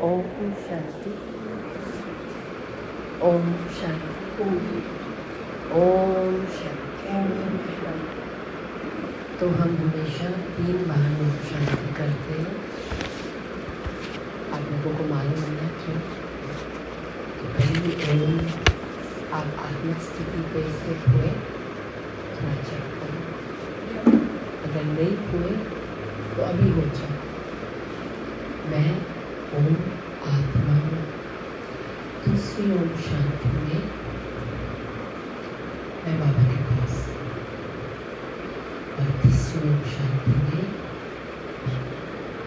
ओम शांति, ओम शांति, ओम शांति। तो हम हमेशा 3 बार ओम शांति करते हैं। आप लोगों को मालूम है ना क्यों? तो पहली ओम आप आत्मिक स्थिति पे स्थित हुए, थोड़ा चेक करो। अगर नहीं हुए तो अभी हो जाए। मैं ओम आत्मा हूँ। दूसरी ओम शांति में मैं बाबा के पास, और तीसरी ओम शांति में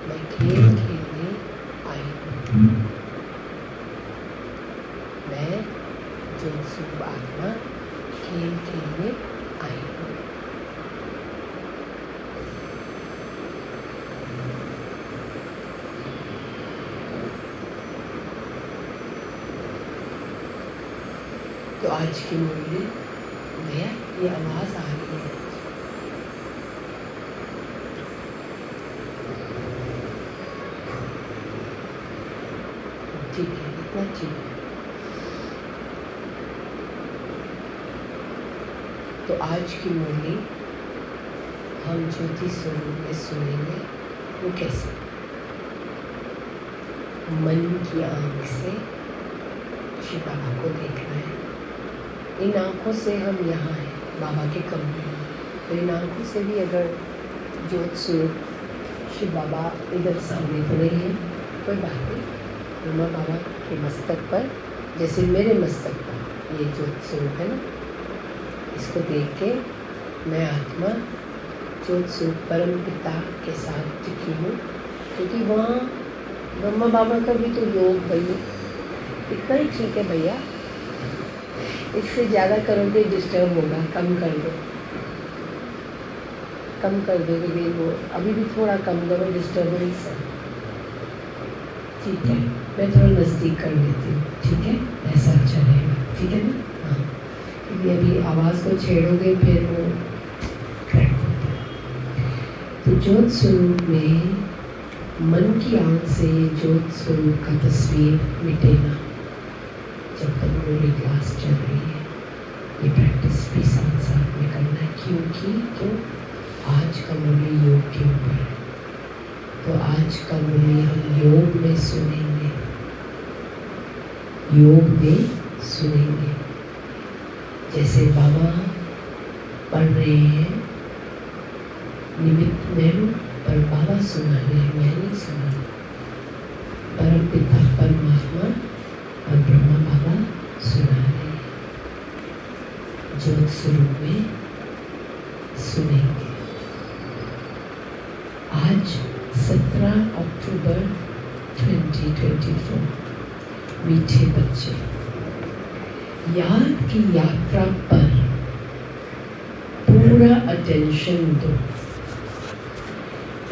मैं खेल खेलने आई हूँ। मैं ज्योतिस्वरूप आत्मा खेल खेलने आई हूँ। तो आज की मुरली में ये आवाज़ आ रही है। ठीक है, इतना ठीक है। तो आज की मुरली हम ज्योति स्वरूप में सुनेंगे। वो कैसे? मन की आँख से शिव बाबा को देखना है। इन आँखों से हम यहाँ हैं, बाबा के कमरे में। तो इन आँखों से भी अगर ज्योत स्वरूप शिव बाबा इधर सामने तो नहीं है, कोई बात नहीं। ब्रह्मा बाबा के मस्तक पर, जैसे मेरे मस्तक पर ये ज्योत स्वरूप है ना, इसको देख के मैं आत्मा ज्योत स्वरूप परम पिता के साथ टिकी हूँ। क्योंकि वहाँ ब्रह्मा बाबा का भी तो योग भैया, इतना ही ठीक है भैया। इससे ज़्यादा करोगे डिस्टर्ब होगा, कम कर दो, कम कर दोगे वो। अभी भी थोड़ा कम करो, डिस्टर्बेंस है। ठीक है, मैं थोड़ा नज़दीक कर लेती हूँ। ठीक है, ऐसा अच्छा रहेगा। ठीक है ना? हाँ, क्योंकि अभी आवाज़ को छेड़ोगे फिर वो क्रैक होता है। तो ज्योत स्वरूप में मन की आँख से ज्योत स्वरूप का तस्वीर मिटेगा जब तक मुरली क्लास चल रही है। ये प्रैक्टिस भी साथ साथ में करना है। क्यों आज का मुरली योग के ऊपर है। तो आज का मुरली हम योग में सुनेंगे, योग में सुनेंगे। जैसे बाबा पढ़ रहे हैं, निमित्त में हूँ, पर बाबा सुना रहे हैं, मैं नहीं सुना। परम पिता परमात्मा और ब्रह्मा बाबा सुना रहे हैं। ज्योत स्वरूप में सुनेंगे। आज 17 अक्टूबर 2024। मीठे बच्चे, याद की यात्रा पर पूरा अटेंशन दो।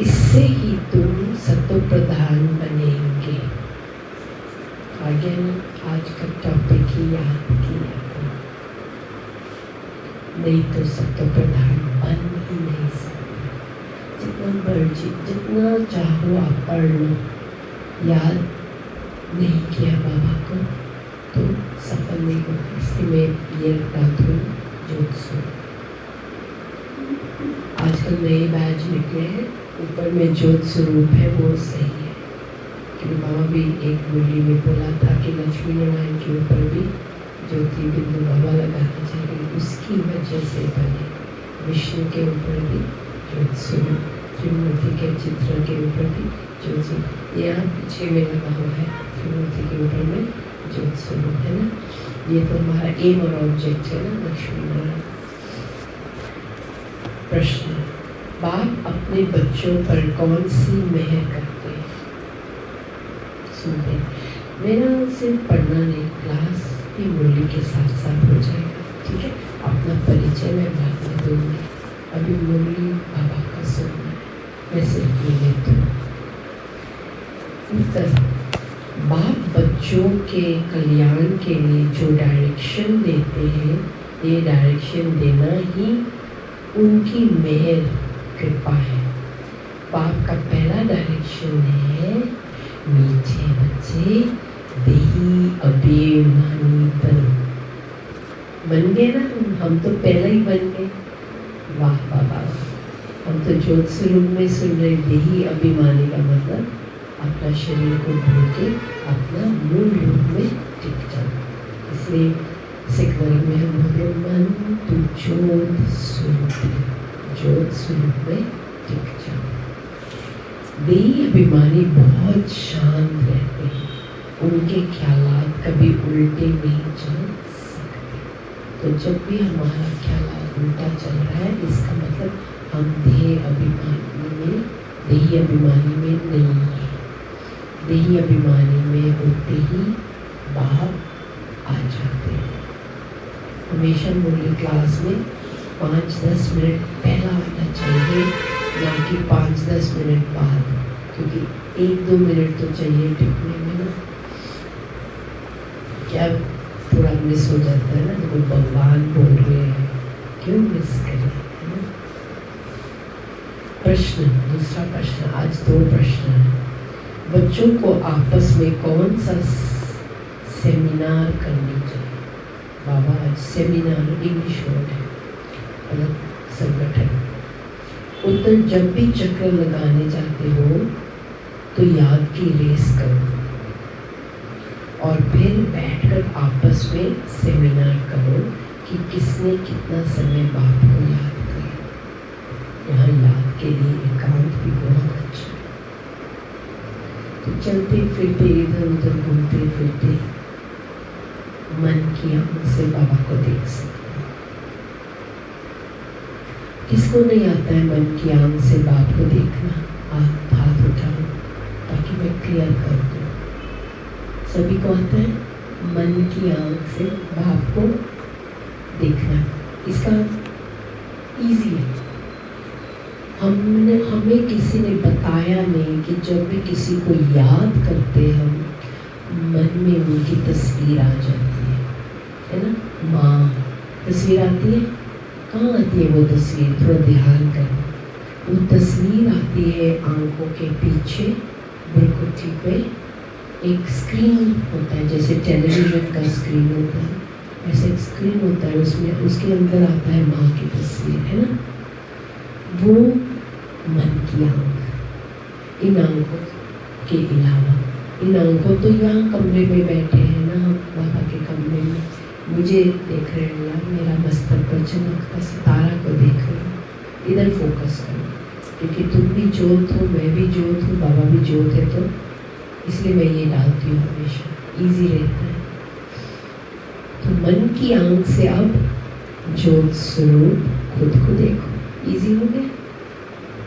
इससे ही तुम सतो प्रधान बनेंगे। आगे आज का टॉपिक ही याद की यात्रा। नहीं तो सतो प्रधान बन ही नहीं सकते। जितना मर्जी, जितना चाहो आप पढ़ लो, याद नहीं किया बाबा को तो सफल नहीं होगा। इसलिए मैं ये रखता हूँ ज्योत स्वरूप। आजकल नए बैच निकले हैं, ऊपर में ज्योत स्वरूप है, वो सही है। क्योंकि बाबा भी एक मुरली में बोला था कि लक्ष्मी नारायण के ऊपर भी ज्योति बिंदु बाबा लगाना चाहिए, उसकी वजह से बने। विष्णु के ऊपर भी ज्योत स्वरूप, त्रिमूर्ति के चित्र के ऊपर भी ज्योत स्वरूप। यहाँ पीछे में लगा हुआ है त्रिमूर्ति के ऊपर में ज्योत स्वरूप, है ना? ये तो हमारा एम और ऑब्जेक्ट है ना, लक्ष्मी नारायण। प्रश्न, बाप अपने बच्चों पर कौन सी मेहर करते हैं? सुनते। मेरा सिर्फ पढ़ना नहीं, क्लास भी मुरली के साथ साथ हो जाएगा। ठीक है, अपना परिचय मैं बाद में दूंगी। अभी मुरली बाबा का सुनना है, मैं सिर्फ ये लेती हूँ। उत्तर, बाप बच्चों के कल्याण के लिए जो डायरेक्शन देते हैं, ये डायरेक्शन देना ही उनकी मेहर कृपा है। बाप का पहला डायरेक्शन है मीठे बच्चे। से देही अभिमानी बनो। बन गए ना हम तो पहले ही बन गए। वाह वाह वाह। हम तो ज्योत स्वरूप में सुन रहे देही अभिमानी का मतलब अपना शरीर को भूल के अपना मूल रूप में टिक जाओ। इसलिए सिकवरी में हम बोलते मन तू ज्योत स्वरूप में टिक जाओ। देही अभिमानी बहुत शांत रहते हैं, उनके ख्यालात कभी उल्टे नहीं चल सकते। तो जब भी हमारा ख्यालात उल्टा चल रहा है इसका मतलब हम देही अभिमानी में नहीं है। देही अभिमानी में होते ही भाव आ जाते हैं। हमेशा मुरली क्लास में 5-10 मिनट पहला आना चाहिए, ना कि 5-10 मिनट बाद, क्योंकि 1-2 मिनट तो चाहिए टिकने में ना। क्या थोड़ा मिस हो जाता है ना, तो भगवान बोल रहे हैं क्यों मिस करें, है ना। प्रश्न, दूसरा प्रश्न, आज 2 प्रश्न है। बच्चों को आपस में कौन सा सेमिनार करनी चाहिए? बाबा आज सेमिनार इंग्लिश वर्ड है, मतलब संगठन। उत्तर, जब भी चक्र लगाने जाते हो तो याद की रेस करो और फिर बैठकर आपस में सेमिनार करो कि किसने कितना समय बाप को याद किया। यहाँ याद के लिए एकांत भी बहुत अच्छा है। तो चलते फिरते इधर उधर घूमते फिरते मन की आंख से बाबा को देख सकते। किसको नहीं आता है मन की आंख से बाप को देखना? आप हाथ उठाओ ताकि मैं क्लियर कर दूं। सभी को आता है मन की आंख से बाप को देखना। इसका इजी है। हमें किसी ने बताया नहीं कि जब भी किसी को याद करते हम मन में उनकी तस्वीर आ जाती है ना। माँ तस्वीर आती है, कहाँ आती है वो तस्वीर? थोड़ा ध्यान करो। वो तस्वीर आती है आंखों के पीछे, भ्रुकुटी पे एक स्क्रीन होता है, जैसे टेलीविजन का स्क्रीन होता है, ऐसे एक स्क्रीन होता है, उसमें उसके अंदर आता है माँ की तस्वीर, है ना। वो मन की आंख। इन आंखों के अलावा, इन आंखों तो यहाँ कमरे में बैठे हैं ना हम, बाबा के कमरे में मुझे देख रहे हो यार, मेरा मस्तक पर चमकता सितारा को देख रहे हो। इधर फोकस करो, क्योंकि तुम भी ज्योत हो, मैं भी ज्योत हूँ, बाबा भी ज्योत है, तो इसलिए मैं ये डालती हूँ हमेशा, इजी रहता है। तो मन की आंख से अब ज्योत स्वरूप खुद को देखो, इजी हो गया।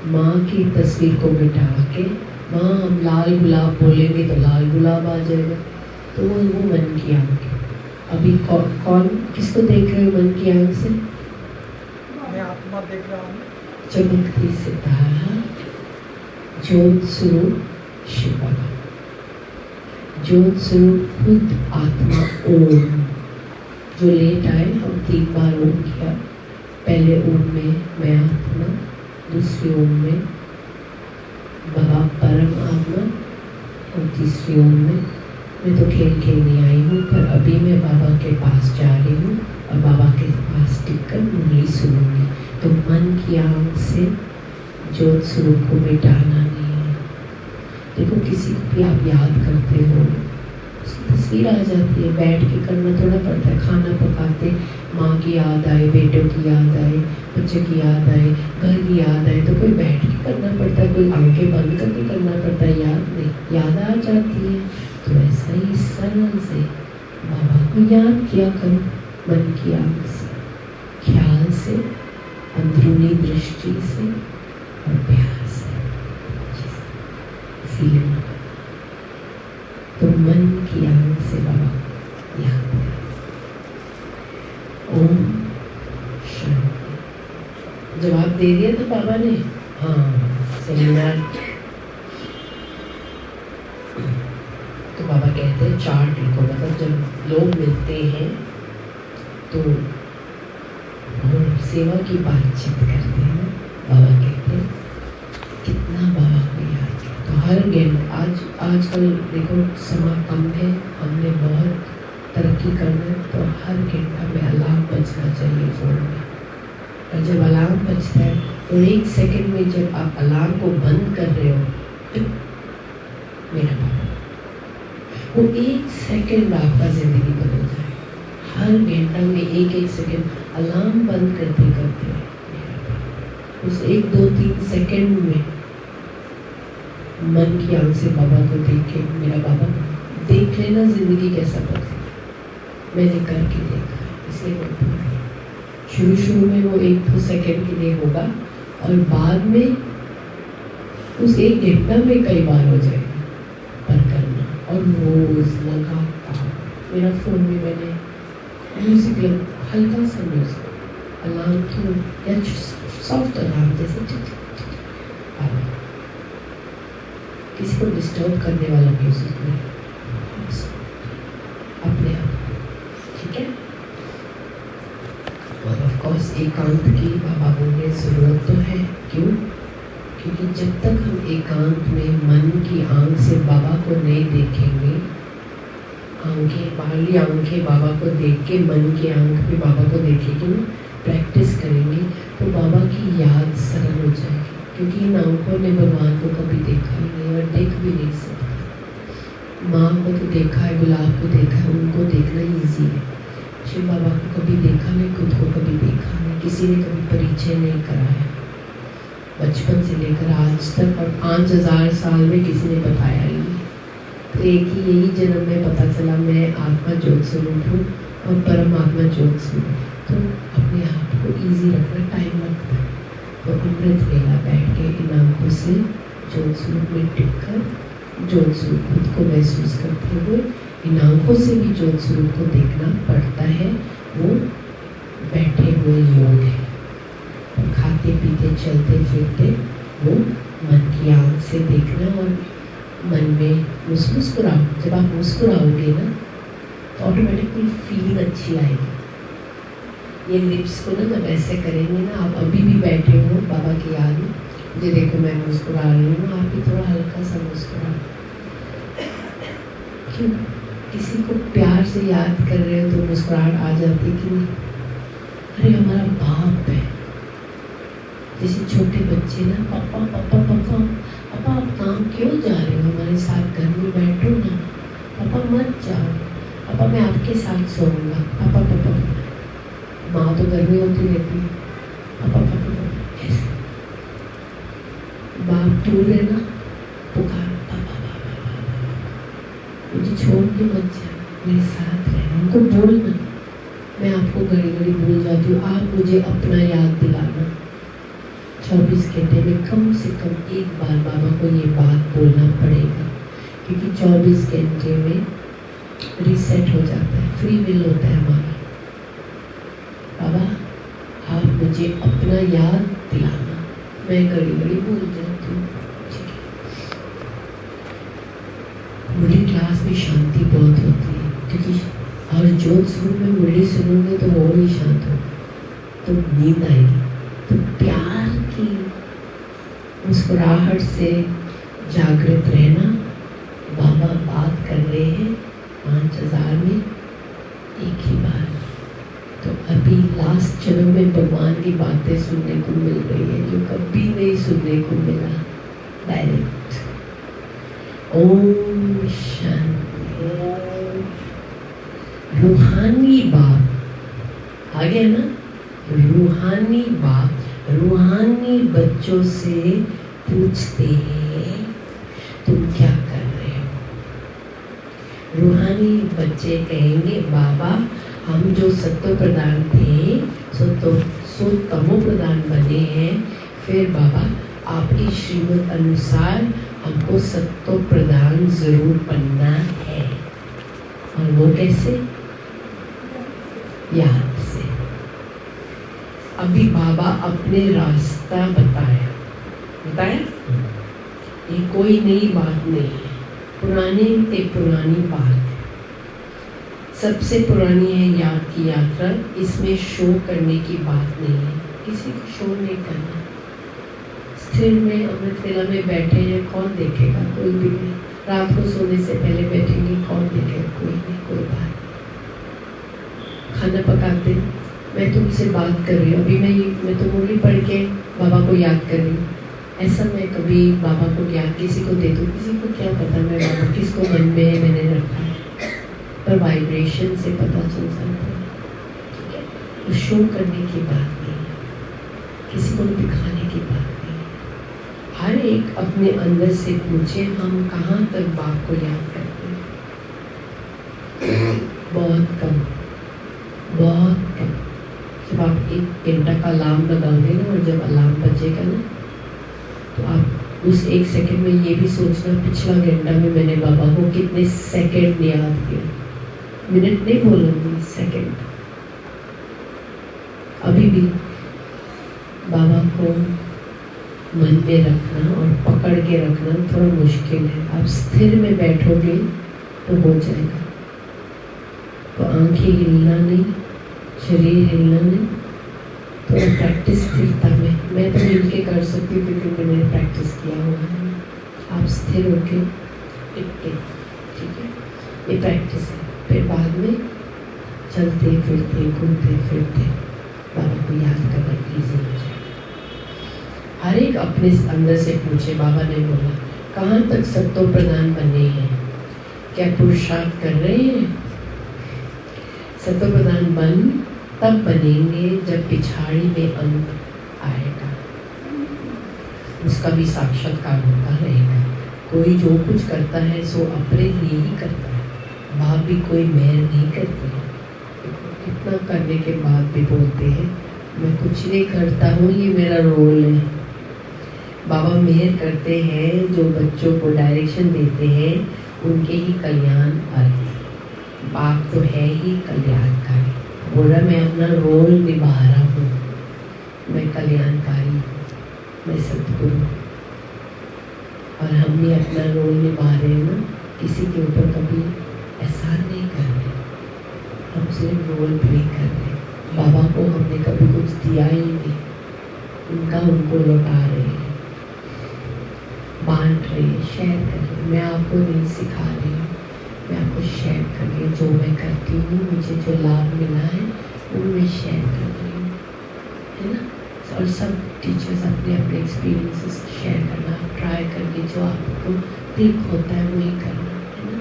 माँ की तस्वीर को मिटा के, माँ हम लाल गुलाब बोलेंगे तो लाल गुलाब आ जाएगा, तो वो मन की आंख है। अभी कौन किसको देख रहे हो मन की आंख से? मैं आत्मा देख रहा हूँ। चमकती सितारा, ज्योत स्वरूप शिव बाबा, ज्योत स्वरूप खुद आत्मा ओम। जो लेट आए हम 3 बार ओम किया। पहले ओम में मैं आत्मा, दूसरी ओम में बाबा परम आत्मा, और तीसरी ओम में मैं तो खेल खेलने आई हूँ, पर अभी मैं बाबा के पास जा रही हूँ और बाबा के पास टिककर मुरली सुनूंगी। तो मन की आंख से ज्योत स्वरूप को मिटाना नहीं है। देखो किसी को भी आप याद करते हो, उसकी तस्वीर आ जाती है, बैठ के करना थोड़ा पड़ता है। खाना पकाते माँ की याद आए, बेटों की याद आए, बच्चे की याद आए, घर की याद आए, तो कोई बैठ के करना पड़ता है, कोई आंखें बंद करके करना पड़ता है। याद नहीं, याद आ जाती है। तो ऐसा ही सरल से बाबा को याद किया करो, मन की आंख से, ख्याल से, अंदरूनी दृष्टि से और प्यार से, फीलिंग। तो मन की आंख से बाबा याद करें। ओम शांति। जवाब दे दिया था बाबा ने। हाँ, सेमिनार। तो बाबा कहते हैं चार्ट लिखो, मतलब जब लोग मिलते हैं तो सेवा की बातचीत करते हैं ना, बाबा कहते हैं कितना बाबा को याद किया। तो हर घंटे आजकल देखो समय कम है, हमने बहुत तरक्की करना है, तो हर घंटा में अलार्म बजना चाहिए फ़ोन में। और जब अलार्म बजता है तो 1 सेकंड में जब आप अलार्म को बंद कर रहे हो, मेरा पापा, वो 1 सेकंड आपका ज़िंदगी बदल जाए। हर घंटा में 1-1 सेकंड अलार्म बंद करते करते मेरा पापा, उस 1, 2, 3 सेकंड में मन की आंख से बाबा को देख के, मेरा बाबा देख लेना ज़िंदगी कैसा बदला, मैंने करके देखा, इसलिए मैं बोल रही हूँ। शुरू में वो 1-2 सेकंड के लिए होगा और बाद में उस 1 घंटा में कई बार हो जाएगा, पर करना और रोज लगातार। मेरा फ़ोन में मैंने म्यूज़िक हल्का सा म्यूज़िक, अलार्म तो या सॉफ्ट अलार्म जैसे किसी को डिस्टर्ब करने वाला म्यूज़िक नहीं, अपने आप, ठीक है। और ऑफ कोर्स एकांत की बाबा बोले ज़रूरत तो है, क्यों? क्योंकि जब तक हम एकांत में मन की आंख से बाबा को नहीं देखेंगे, बाहरी आंखें बाबा को देख के मन की आंख में बाबा को देखेंगे, प्रैक्टिस करेंगे तो बाबा की याद सरल हो जाएगी। क्योंकि इन आंखों ने भगवान को कभी देखा ही नहीं और देख भी नहीं सकते। माँ को तो देखा है, गुलाब को देखा है, उनको देखना ईजी है। शिव बाबा को कभी देखा नहीं, खुद को कभी देखा नहीं, किसी ने कभी परिचय नहीं कराया, बचपन से लेकर आज तक, और 5000 साल में किसी ने बताया ही नहीं। तो एक ही यही जन्म में पता चला मैं आत्मा ज्योत स्वरूप हूँ और परमात्मा ज्योत स्वरूप। तो अपने आप को ईजी रखना टाइम लगता है, तो अमृत वेला बैठ के इन आंखों से ज्योत स्वरूप में टिककर ज्योत स्वरूप खुद को महसूस करते हुए इन आंखों से भी ज्योत स्वरूप को देखना पड़ता है। वो बैठे हुए योग है, खाते पीते चलते फिरते वो मन की आँख से देखना और मन में मुस्कुराओ। जब आप मुस्कुराओगे ना तो ऑटोमेटिकली फीलिंग अच्छी आएगी। ये लिप्स को ना जब ऐसे करेंगे ना, आप अभी भी बैठे हो बाबा की याद में, मुझे देखो मैं मुस्कुरा रही हूँ, आप भी थोड़ा हल्का सा मुस्कुराओ। क्यों? किसी को प्यार से याद कर रहे हो तो मुस्कुराहट आ जाती कि नहीं? अरे हमारा बाप है। जैसे छोटे बच्चे ना, पापा पापा पापा पापा आप काम क्यों जा रहे हो, हमारे साथ घर में बैठो ना, पापा मत जाओ, पापा मैं आपके साथ सोऊंगा, पापा पापा। माँ तो घर में होती रहती है, पापा पापा पापा ऐसे। बाप दूर है ना, पुकार पापा पापा पापा, मुझे छोड़ के मत जाओ, मेरे साथ रहना, उनको बोलना। मैं आपको घड़ी घड़ी भूल जाती हूँ, आप मुझे अपना याद दिलाना। 24 घंटे में कम से कम एक बार बाबा को ये बात बोलना पड़ेगा, क्योंकि 24 घंटे में रीसेट हो जाता है, फ्री विल होता है हमारा। बाबा आप मुझे अपना याद दिलाना, मैं घड़ी घड़ी भूल जाती हूँ, ठीक है। मुरली क्लास में शांति बहुत होती है, क्योंकि और ज्योत स्वरूप में मुरली सुनोगे तो और ही शांत हो, तो नींद आएगी। तो प्यार की मुस्कुराहट से जागृत रहना। बाबा बात कर रहे हैं 5000 में एक ही बार। तो अभी लास्ट जन्म में भगवान की बातें सुनने को मिल रही है जो कभी नहीं सुनने को मिला डायरेक्ट। ओम शांति। रूहानी बाप आ गया ना, रूहानी बाप रूहानी बच्चों से पूछते हैं तुम क्या कर रहे हो। रूहानी बच्चे कहेंगे बाबा हम जो सत्व प्रधान थे सो तमो प्रधान बने हैं, फिर बाबा आपकी श्रीमत अनुसार हमको सत्व प्रधान जरूर बनना है। और वो कैसे? याद से। अभी बाबा अपने रास्ता बताया, ये कोई नई बात नहीं है, पुरानी बात है। सबसे पुरानी है याद की यात्रा, इसमें शो करने की बात नहीं है, किसी को शो नहीं करना। स्थिर में अमृत वेला में बैठे हैं, कौन देखेगा? कोई भी नहीं। रात को सोने से पहले बैठेंगे, कौन देखेगा? कोई नहीं, कोई बात। खाना पकाते, मैं तुमसे बात कर रही हूँ, अभी मैं तो मुरली पढ़ के बाबा को याद कर रही हूँ। ऐसा मैं कभी बाबा को ज्ञान किसी को दे दूँ, किसी को क्या पता मैं बाबा किसको मन में है मैंने रखा है, पर वाइब्रेशन से पता चल जाता है। ठीक है, तो शो करने की बात नहीं है, किसी को दिखाने की बात नहीं है। हर एक अपने अंदर से पूछे, हम कहाँ तक बाप को याद करते हैं? बहुत कम, बहुत कम। जब आप 1 घंटा का अलार्म लगाओगे ना, और जब अलार्म बजेगा ना, तो आप उस 1 सेकंड में ये भी सोचना, पिछला घंटा में मैंने बाबा को कितने सेकंड याद किया। मिनट नहीं बोलूँगी, सेकंड। अभी भी बाबा को मन में रखना और पकड़ के रखना थोड़ा मुश्किल है। आप स्थिर में बैठोगे तो हो जाएगा। तो आंखें हिलना नहीं, शरीर हिलना नहीं, थोड़ा प्रैक्टिस स्थिरता में। मैं तो मिल के कर सकती हूँ क्योंकि मैंने प्रैक्टिस किया हुआ है। आप स्थिर होके टिक, ठीक है, ये प्रैक्टिस है। फिर बाद में चलते फिरते घूमते फिरते बाबा को याद करना ईजी हो जाए। हर एक अपने अंदर से पूछे। बाबा ने बोला, कहाँ तक सत्तो प्रधान बने हैं? क्या पुरुषार्थ कर रहे हैं? सत्तो प्रधान बन तब बनेंगे जब पिछाड़ी में अंत आएगा, उसका भी साक्षात्कार होता रहेगा। कोई जो कुछ करता है सो अपने लिए ही करता है, बाप भी कोई मेहर नहीं करती है। इतना करने के बाद भी बोलते हैं, मैं कुछ नहीं करता हूँ, ये मेरा रोल है। बाबा मेहर करते हैं, जो बच्चों को डायरेक्शन देते हैं उनके ही कल्याण आए। बाप तो है ही कल्याणकारी। बोला, मैं अपना रोल निभा रहा हूँ, मैं कल्याणकारी हूँ, मैं सद्गुरु। और हम भी अपना रोल निभा रहे हैं ना, किसी के ऊपर कभी एहसान नहीं कर रहे, हम सिर्फ रोल प्ले कर रहे हैं। बाबा को हमने कभी कुछ दिया ही नहीं, उनका उनको लौटा रहे हैं, बांट रहे हैं, शेयर कर रहे हैं। मैं आपको नहीं सिखा रही हूँ, मैं आपको शेयर कर रही हूँ। जो मैं करती हूँ, मुझे जो लाभ मिला है वो मैं शेयर कर रही हूँ, है ना। और सब टीचर्स अपने अपने एक्सपीरियंसेस शेयर करना, ट्राई करके जो आपको क्लिक होता है वही करना, है ना।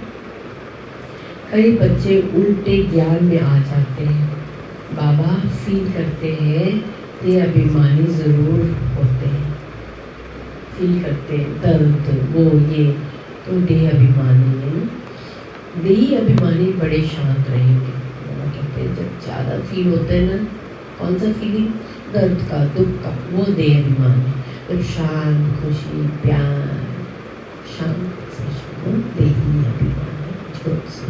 कई बच्चे उल्टे ज्ञान में आ जाते हैं। बाबा फील करते हैं, ये अभिमानी ज़रूर होते हैं, फील करते हैं दर्द वो ये, तो देह अभिमानी है ना। देही अभिमानी बड़े शांत रहेंगे। बाबा कहते हैं जब ज़्यादा फील होता है ना, कौन सा फीलिंग, दर्द का, दुख का, वो देह अभिमानी। जब शांत, खुशी, प्यार, शांत से देही अभिमानी छोट से।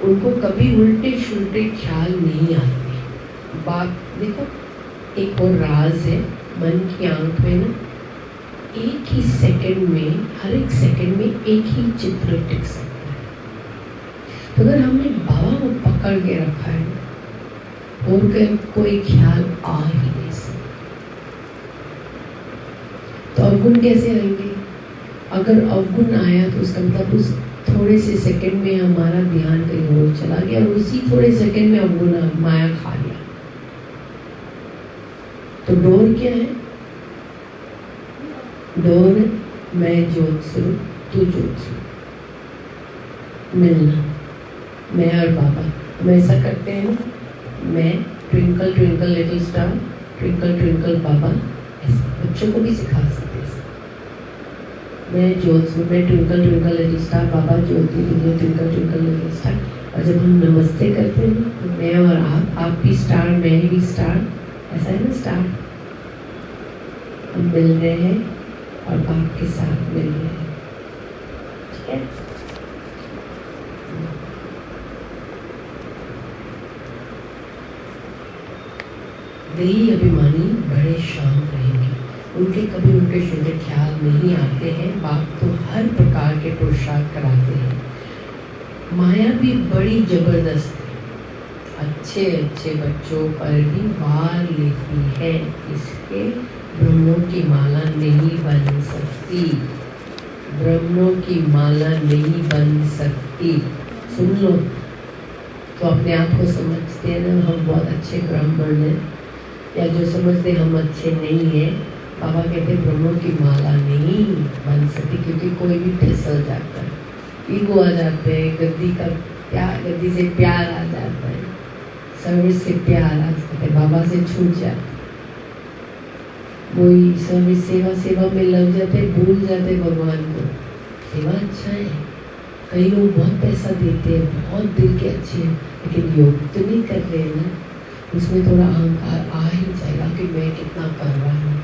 उनको कभी उल्टे शुल्टे ख्याल नहीं आते। बात देखो, एक और राज है मन की आंख में ना, एक ही सेकंड में, हर एक सेकंड में एक ही चित्र टिक सकता है। तो अगर हमने बाबा को पकड़ के रखा है और कोई ख्याल आ ही नहीं सकता, तो अवगुण कैसे आएंगे? अगर अवगुण आया तो उसका मतलब उस थोड़े से सेकंड में हमारा ध्यान कहीं और चला गया, और उसी थोड़े सेकंड में अवगुण माया खा लिया। तो डोर क्या है? डोर मैं ज्योत स्वरूप, तू ज्योत स्वरूप, मिलना। मैं और बाबा हम ऐसा करते हैं ना, मैं twinkle twinkle little star, twinkle twinkle बाबा, ऐसा बच्चों को भी सिखा सकते हैं। मैं ज्योत स्वरूप, मैं ट्विंकल ट्विंकल लिटिल स्टार, बाबा ज्योति, ट्विंकल ट्विंकल लिटिल स्टार। और जब हम नमस्ते करते हैं ना, तो मैं और आप भी स्टार, मैं भी स्टार, ऐसा है ना स्टार। हम मिल रहे हैं और बाप के साथ मिल रहे हैं, ठीक है। देही अभिमानी बड़े शांत रहेंगे, उनके कभी उनके शुद्ध ख्याल नहीं आते हैं। बाप तो हर प्रकार के पुरुषार्थ कराते हैं। माया भी बड़ी जबरदस्त है, अच्छे अच्छे बच्चों पर भी वार लेती है। इसके ब्रह्मों की माला नहीं बन सकती, ब्रह्मों की माला नहीं बन सकती। सुन लो तो अपने आप को समझते हैं ना हम बहुत अच्छे ब्राह्मण हैं, या जो समझते हम अच्छे नहीं हैं, बाबा कहते ब्रह्मों की माला नहीं बन सकती, क्योंकि कोई भी फिसल जाता है, ईगो आ जाते हैं, गद्दी का प्यार, गद्दी से प्यार आ जाता है, सर्विस से प्यार आ जाता है, बाबा से छूट जाता है, वही सर्विस सेवा में लग जाते, भूल जाते भगवान को। सेवा अच्छा है, कई लोग बहुत पैसा देते हैं, बहुत दिल के अच्छे हैं, लेकिन योग तो नहीं कर रहे हैं ना, उसमें थोड़ा अहंकार आ ही जाएगा कि मैं कितना कर रहा हूँ।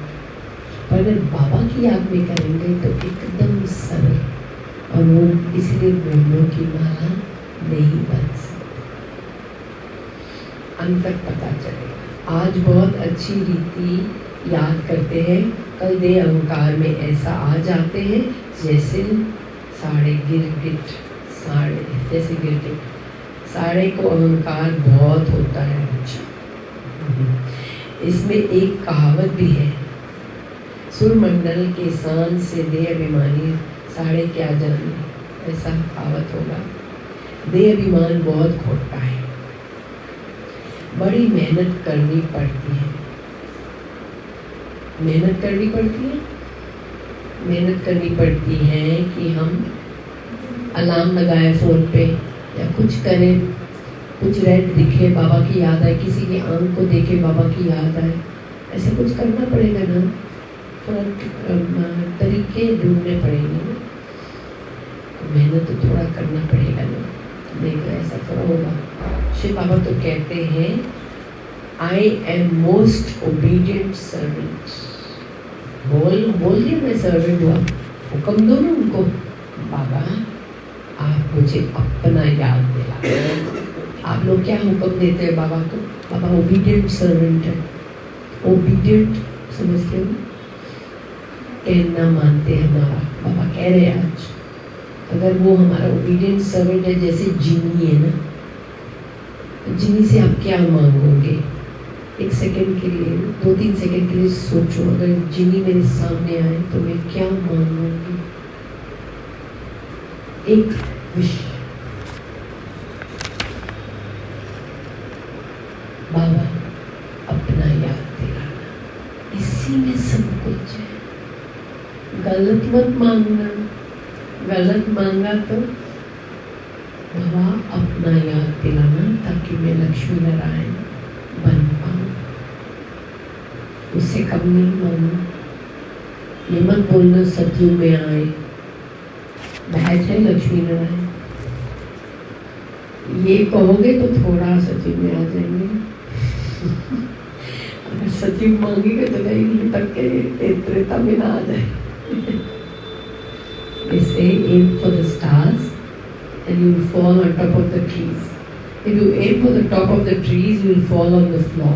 पर अगर बाबा की याद में करेंगे तो एकदम सरल, और वो इसलिए ब्रह्मों की माला नहीं बन सकती। अंतर पता चलेगा। आज बहुत अच्छी रीति याद करते हैं, कल दे अहंकार में ऐसा आ जाते हैं जैसे साढ़े गिरगिट, साढ़े जैसे गिरगिट, साढ़े को अहंकार बहुत होता है। इसमें एक कहावत भी है, सुरमंडल के शान से दे अभिमानी साढ़े क्या जाने, ऐसा कहावत होगा। दे अभिमान बहुत खोटा है, बड़ी मेहनत करनी पड़ती है, मेहनत करनी पड़ती है, मेहनत करनी पड़ती है कि हम अलार्म लगाए फ़ोन पे या कुछ करें, कुछ रेड दिखे बाबा की याद आए, किसी की आंख को देखे बाबा की याद आए, ऐसा कुछ करना पड़ेगा ना, थोड़ा तरीके ढूंढने पड़ेंगे ना, मेहनत तो थोड़ा करना पड़ेगा ना, नहीं तो ऐसा थोड़ा होगा। शिव बाबा तो कहते हैं I am most obedient servant. बोल दिया मैं सर्वेंट हुआ, हुक्म दो ना उनको, बाबा आप मुझे अपना याद दिला। आप लोग क्या हुक्म देते हैं बाबा को? बाबा ओबीडियंट सर्वेंट है, ओबीडियंट समझते हो, कहना मानते हैं हमारा। बाबा कह रहे हैं आज अगर वो हमारा ओबीडियंट सर्वेंट है, जैसे जिनी है ना, जिनी से आप क्या मांगोगे? एक सेकंड के लिए, 2-3 सेकंड के लिए सोचो, अगर जिनी मेरे सामने आए तो मैं क्या मांगूंगी? एक विश, बाबा अपना याद दिलाना, इसी में सब कुछ है। गलत मत मांगना, गलत मांगा तो बाबा अपना याद दिलाना, ताकि मैं लक्ष्मी नारायण बन पाऊँ, उससे कम नहीं मांगना। ये मत बोलना सतयुग में आए, बैच है लक्ष्मी नारायण, ये कहोगे तो थोड़ा सतयुग में आ जाएंगे। अगर सतयुग मांगेंगे तो कहीं तक के त्रेता में ना आ जाए। They say aim for the stars and you will fall on top of the trees. If you aim for the top of the trees, you will fall on the floor.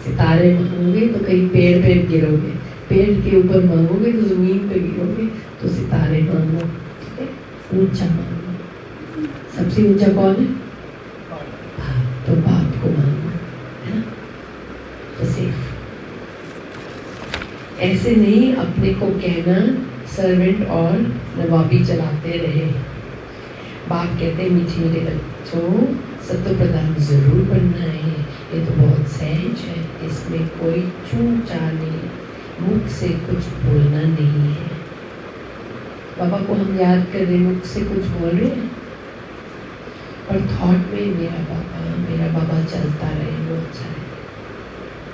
सितारे मांगोगे तो कहीं पेड़ पे गिरोगे, पेड़ के ऊपर मांगोगे तो जमीन पे गिरोगे, तो सितारे मांगो, ठीक है? ऊंचा मांगो। सबसे ऊंचा कौन है? तो बाप को मांगो, है ना? तो सेफ। ऐसे नहीं अपने को कहना सर्वेंट और नवाबी चलाते रहे। बाप कहते हैं मीठे मीठे बच्चों, सत्य प्रधान जरूर बनना है, ये तो बहुत सहज है, इसमें कोई चूचा नहीं, मुख से कुछ बोलना नहीं है। बाबा को हम याद कर रहे, मुख से कुछ बोल रहे हैं, और थॉट में मेरा बाबा चलता रहे, वो अच्छा है।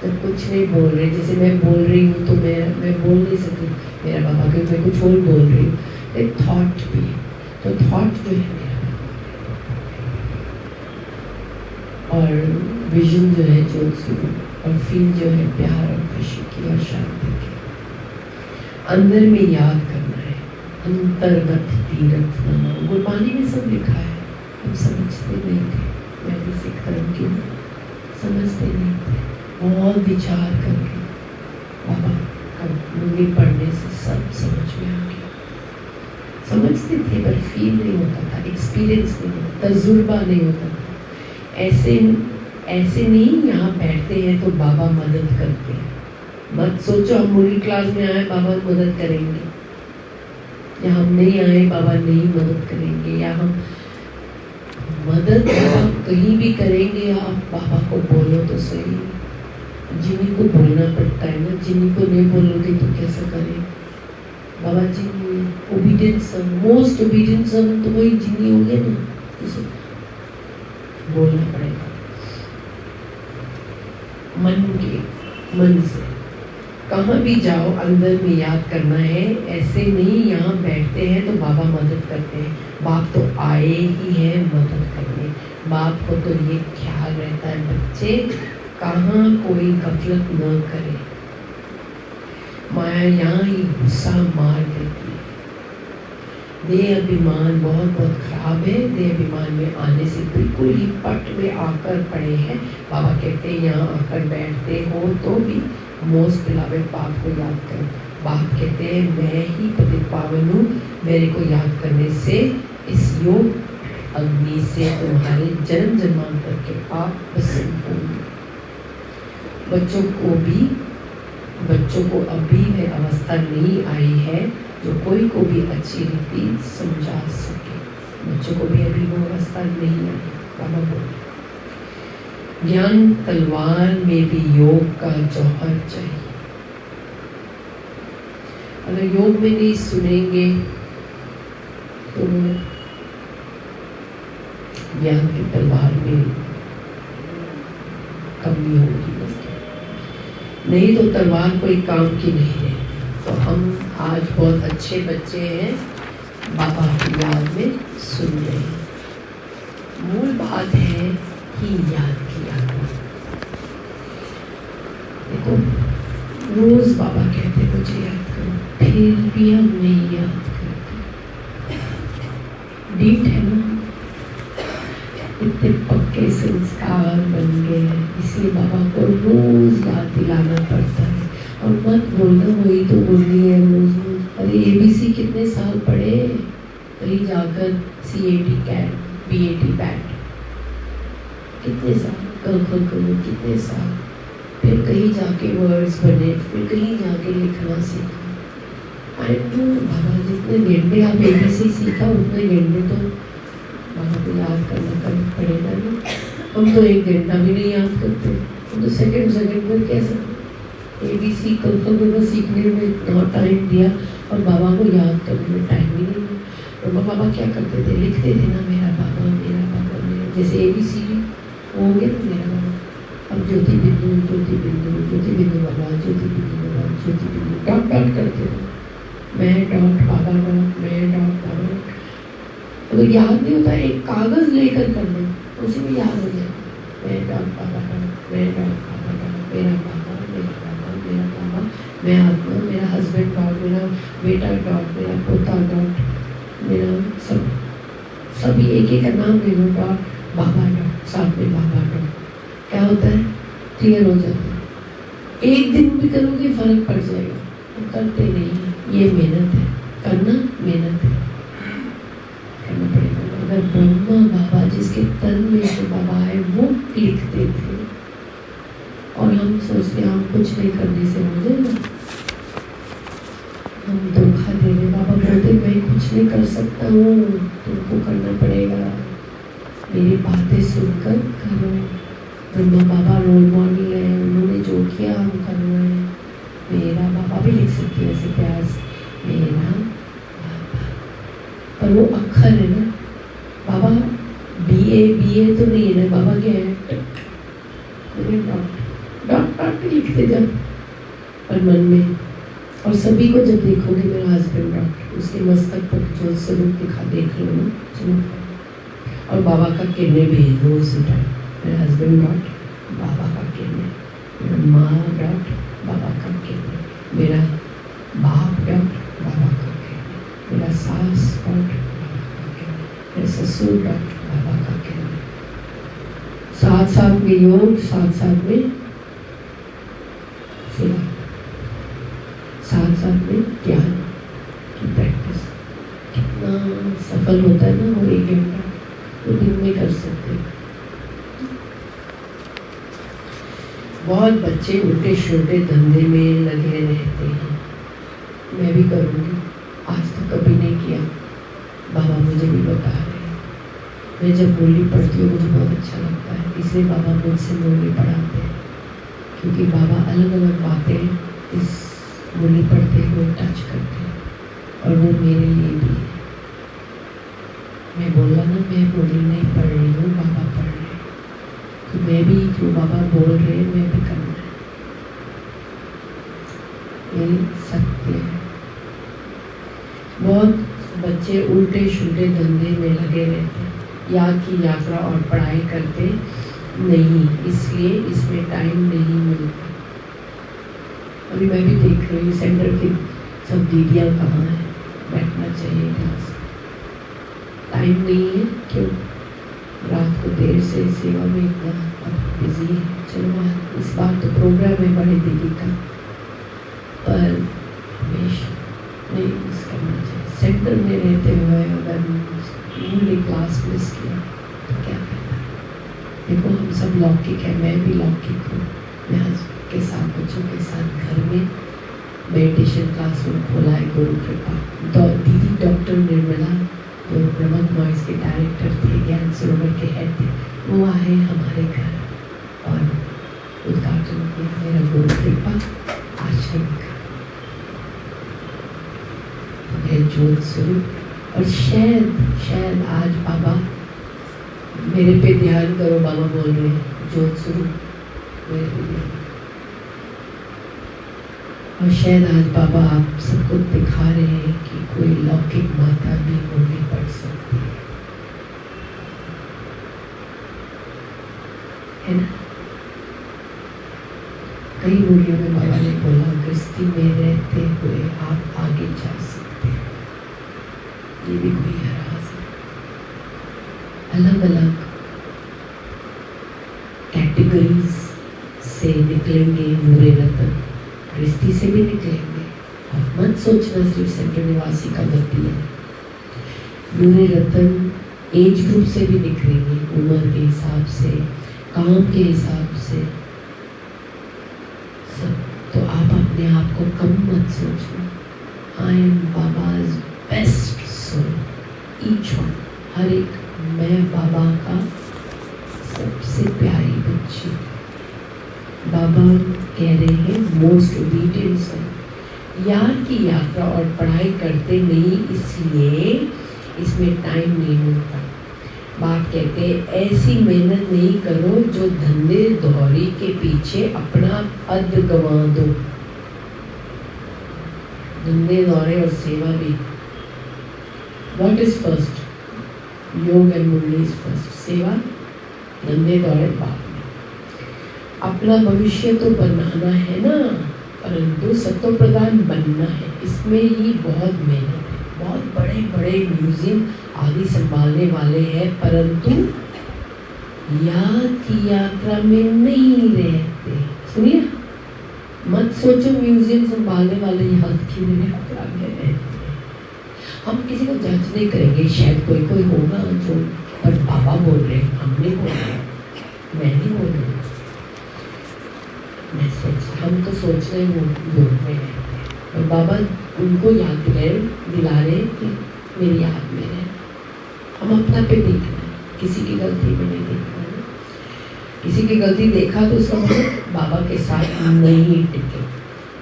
तो कुछ नहीं बोल रहे, जैसे मैं बोल रही हूँ तो मैं बोल नहीं सकती मेरा बाबा, क्योंकि मैं कुछ और बोल रही हूँ। एक थॉट भी है, तो थॉट जो है मेरा, और विजन जो है जो और फील जो है प्यार और खुशी की और शांति की। अंदर में याद करना है, अंतर्गत तीर्थ नमो। गुरबानी में सब लिखा है, हम समझते नहीं थे, मैं भी सिख धर्म की हूँ, समझते नहीं थे। बहुत विचार करके बाबा कभी पढ़ने से सब समझ में आ गया। समझते थे पर फील नहीं होता था, एक्सपीरियंस नहीं होता, तजुर्बा नहीं होता था। ऐसे नहीं यहाँ बैठते हैं तो बाबा मदद करते हैं, मत सोचो हम मिडिल क्लास में आए बाबा मदद करेंगे, या हम नहीं आए बाबा नहीं मदद करेंगे, या हम मदद बाबा कहीं भी करेंगे। आप बाबा को बोलो तो सही, जिन्हीं को बोलना पड़ता है ना, जिन्हीं को नहीं बोलोगे तो कैसा करें। बाबा जी ओबीडियंस मोस्ट ओबीडियंट सन तो वही जिन्हीं हो गए ना, जिसे बोलना पड़ेगा मन से। कहाँ भी जाओ अंदर में याद करना है, ऐसे नहीं यहाँ बैठते हैं तो बाबा मदद करते हैं। बाप तो आए ही हैं मदद करने। बाप को तो ये ख्याल रहता है बच्चे कहाँ कोई गफलत न करे। माया यहाँ ही गुस्सा मार देती है। देह अभिमान बहुत बहुत खराब है। देह अभिमान में आने से बिल्कुल ही पट में आकर पड़े हैं। बाबा कहते हैं यहाँ आकर बैठते हो तो भी मोस्ट बिलवेड बाप को याद करो। बाप कहते हैं मैं ही पतित पावन हूँ, मेरे को याद करने से इस योग अग्नि से तुम्हारे जन्म जन्मांतर के पाप भस्म होंगे। बच्चों को अभी वह अवस्था नहीं आई है जो कोई को भी अच्छी रीति समझा सके। बच्चों को भी अभी वो अवस्था नहीं आई। बाबा बोले ज्ञान तलवार में भी योग का जौहर चाहिए। अगर योग में नहीं सुनेंगे तो ज्ञान की तलवार में कमी होगी। नहीं तो तलवार कोई काम की नहीं है। तो हम आज बहुत अच्छे बच्चे हैं, बाबा की याद में सुन रहे हैं। मूल बात है कि याद किया करो। देखो रोज बाबा कहते मुझे याद करो, फिर भी हम नहीं याद करते। डीट है ना, इतने पक्के संस्कार बन गए हैं, इसलिए बाबा को रोज याद दिलाना पड़ता है। और मत बोलना वही तो बोलनी है रोज रोज। अरे ABC कितने साल पढ़े, कहीं जाकर CAT कैट BAT बैट कितने साल, कितने साल, फिर कहीं जाके वर्ड्स बने, फिर कहीं जाके लिखना सीखा। आई नो बाबा जितने घंटे आप ABC सीखा उतने घंटे तो बाबा को याद करना पड़ेगा ना। हम तो एक घंटा भी नहीं याद करते, हम तो सेकंड में कैसे ABC कल सीखने में इतना टाइम दिया और बाबा को याद करने में टाइम ही नहीं। और बाबा क्या करते थे, लिखते थे ना मेरा बाबा मेरा जैसे ABCD हो गया ना मेरा बाबा। अब ज्योति बिंदु बाबा, ज्योति बिंदु डॉट करते थे। मैं डॉट बाबा डॉट, मैं डॉट बाबा डॉट। अगर याद नहीं होता एक कागज लेकर करना, उसी में याद हो जाए। मैं डॉट बाबा डॉट, मैं डॉट बाबा डॉट, मेरा बाबा, मैं आत्मा, मेरा हस्बैंड डॉट, मेरा बेटा डॉट, मेरा पोता डॉट, मेरा सभी एक का नाम ले लो डॉट बाबा डॉट, साथ में बाबा डॉट। क्या होता है, क्लियर हो जाता है। एक दिन भी करोगे फर्क पड़ जाएगा। तो करते नहीं, ये मेहनत है, करना मेहनत है, करना पड़ेगा। अगर ब्रह्मा बाबा जिसके तन में जो बाबा है वो लिखते थे और हम सोचते हम कुछ नहीं करने से हो जाएगा, हम धोखा दे रहे। बाबा बोलते मैं कुछ नहीं कर सकता हूँ, तुमको करना पड़ेगा, मेरी बातें सुनकर करो। ब्रह्मा बाबा रोल मॉडल है, उन्होंने जो किया हम करना है। मेरा बाबा भी लिख सकती है ऐसे प्यार से, मेरा बाबा, पर वो अक्षर है ना। बाबा BA तो नहीं है ना, बाबा क्या है, डॉट लिखते जाओ और मन में। और सभी को जब देखोगे मेरा हस्बैंड डॉट, उसके मस्तक पर जो स्वरूप दिखा देख लो ना, चमक। और बाबा का किरणें भेज दो उसी टाइम, मेरा हस्बैंड डॉट बाबा का किरणें, मेरा माँ डॉट बाबा का किरणें, मेरा बाप डॉट बाबा का किरणें, मेरा सास डॉट बाबा का किरणें, मेरा ससुर डॉट बाबा का किरणें। साथ साथ में योग, साथ साथ में सेवा, साथ साथ में ज्ञान की प्रैक्टिस। कितना सफल होता है ना वो 1 घंटा, वो दिन में कर सकते हैं। बहुत बच्चे उल्टे छोटे धंधे में लगे रहते हैं। मैं भी करूँगी, आज तक कभी नहीं किया। बाबा मुझे भी बता रहे हैं। मैं जब मुरली पढ़ती हूँ मुझे बहुत अच्छा लगता है, इसलिए बाबा मुझसे मुरली पढ़ाते हैं, क्योंकि बाबा अलग अलग बातें इस मुरली पढ़ते हुए टच करते हैं और वो मेरे लिए भी है। मैं बोला ना, मैं मुरली नहीं पढ़ रही हूँ, बाबा पढ़ रहे हैं, तो मैं भी जो बाबा बोल रहे हैं मैं भी करना है, मेरी सत्य है। बहुत बच्चे उल्टे शुल्टे धंधे में लगे रहते हैं, याद की यात्रा और पढ़ाई करते नहीं, इसलिए इसमें टाइम नहीं मिलता। अभी मैं भी देख रही हूँ सेंटर की सब दीदियाँ कहाँ हैं, बैठना चाहिए क्लास, टाइम नहीं है। क्यों रात को देर से सेवा में इतना अब बिजी है। चलो इस बार तो प्रोग्राम है बड़े दीदी का, पर हमेशा नहीं मिस करना चाहिए। सेंटर में रहते हुए अगर मूली क्लास मिस किया तो क्या करना। देखो हम सब लौकिक है, मैं भी लौकिक हूँ। मैं हस्बैंड के साथ बच्चों के साथ घर में मेडिटेशन क्लासरूम खोला है, गुरु कृपा। दीदी डॉक्टर निर्मला जो ब्रह्मा कुमारी के डायरेक्टर थे, ज्ञान सरोवर के हेड थे, वो आए हमारे घर और उद्घाटन किया मेरा गुरु कृपा आश्रम का। ज्योत स्वरूप। और शायद आज बाबा मेरे पे ध्यान करो, बाबा बोल रहे हैं ज्योत स्वरूप मेरे पे ध्यान। और शायद आज बाबा आप सबको दिखा रहे हैं कि कोई लौकिक माता भी मुरली पढ़ सकती है ना। कई मुरलियों में बाबा ने बोला गृहस्थी में रहते हुए आप आगे जा सकते हैं, ये भी कोई राज है। अलग अलग कैटेगरीज से निकलेंगे नूरे रतन, गृहस्थी से भी निकलेंगे। आप मत सोचना सिर्फ सेंटर निवासी का गति है, नूरे रतन एज ग्रुप से भी निकलेंगे, उम्र के हिसाब से, काम के हिसाब से सब। तो आप अपने आप को कम मत सोचना। I am Baba's best soul, each one, हर एक मैं बाबा का सबसे प्यारी बच्ची। बाबा कह रहे हैं मोस्ट ओबीडिएंट सन। याद की यात्रा और पढ़ाई करते नहीं, इसलिए इसमें टाइम नहीं मिलता। बाप कहते हैं ऐसी मेहनत नहीं करो जो धंधे दौड़ी के पीछे अपना पद गंवा दो। धंधे दौड़े और सेवा भी। What is first? योग एंड मुरली इज फर्स्ट, सेवा धंधे दौड़े बाद में। अपना भविष्य तो बनाना है ना, परंतु सत्व प्रधान बनना है, इसमें ही बहुत मेहनत है। बहुत बड़े बड़े म्यूजियम आदि संभालने वाले हैं, परंतु याद की यात्रा में नहीं रहते। सुनिए, मत सोचो म्यूजियम संभालने वाले याद की यात्रा में रहते। हम किसी को जज नहीं करेंगे, शायद कोई कोई होगा जो, पर बाबा बोल रहे हैं, हम नहीं बोल रहे, मैं नहीं बोल रही। मैं सोच, हम तो सोच रहे हैं योग में रहते हैं, और बाबा उनको याद दिला रहे कि मेरी याद में रहे। हम अपना पे देखना है, किसी की गलती में नहीं देखना है। किसी की गलती देखा तो उसका मतलब बाबा के साथ नहीं टिके।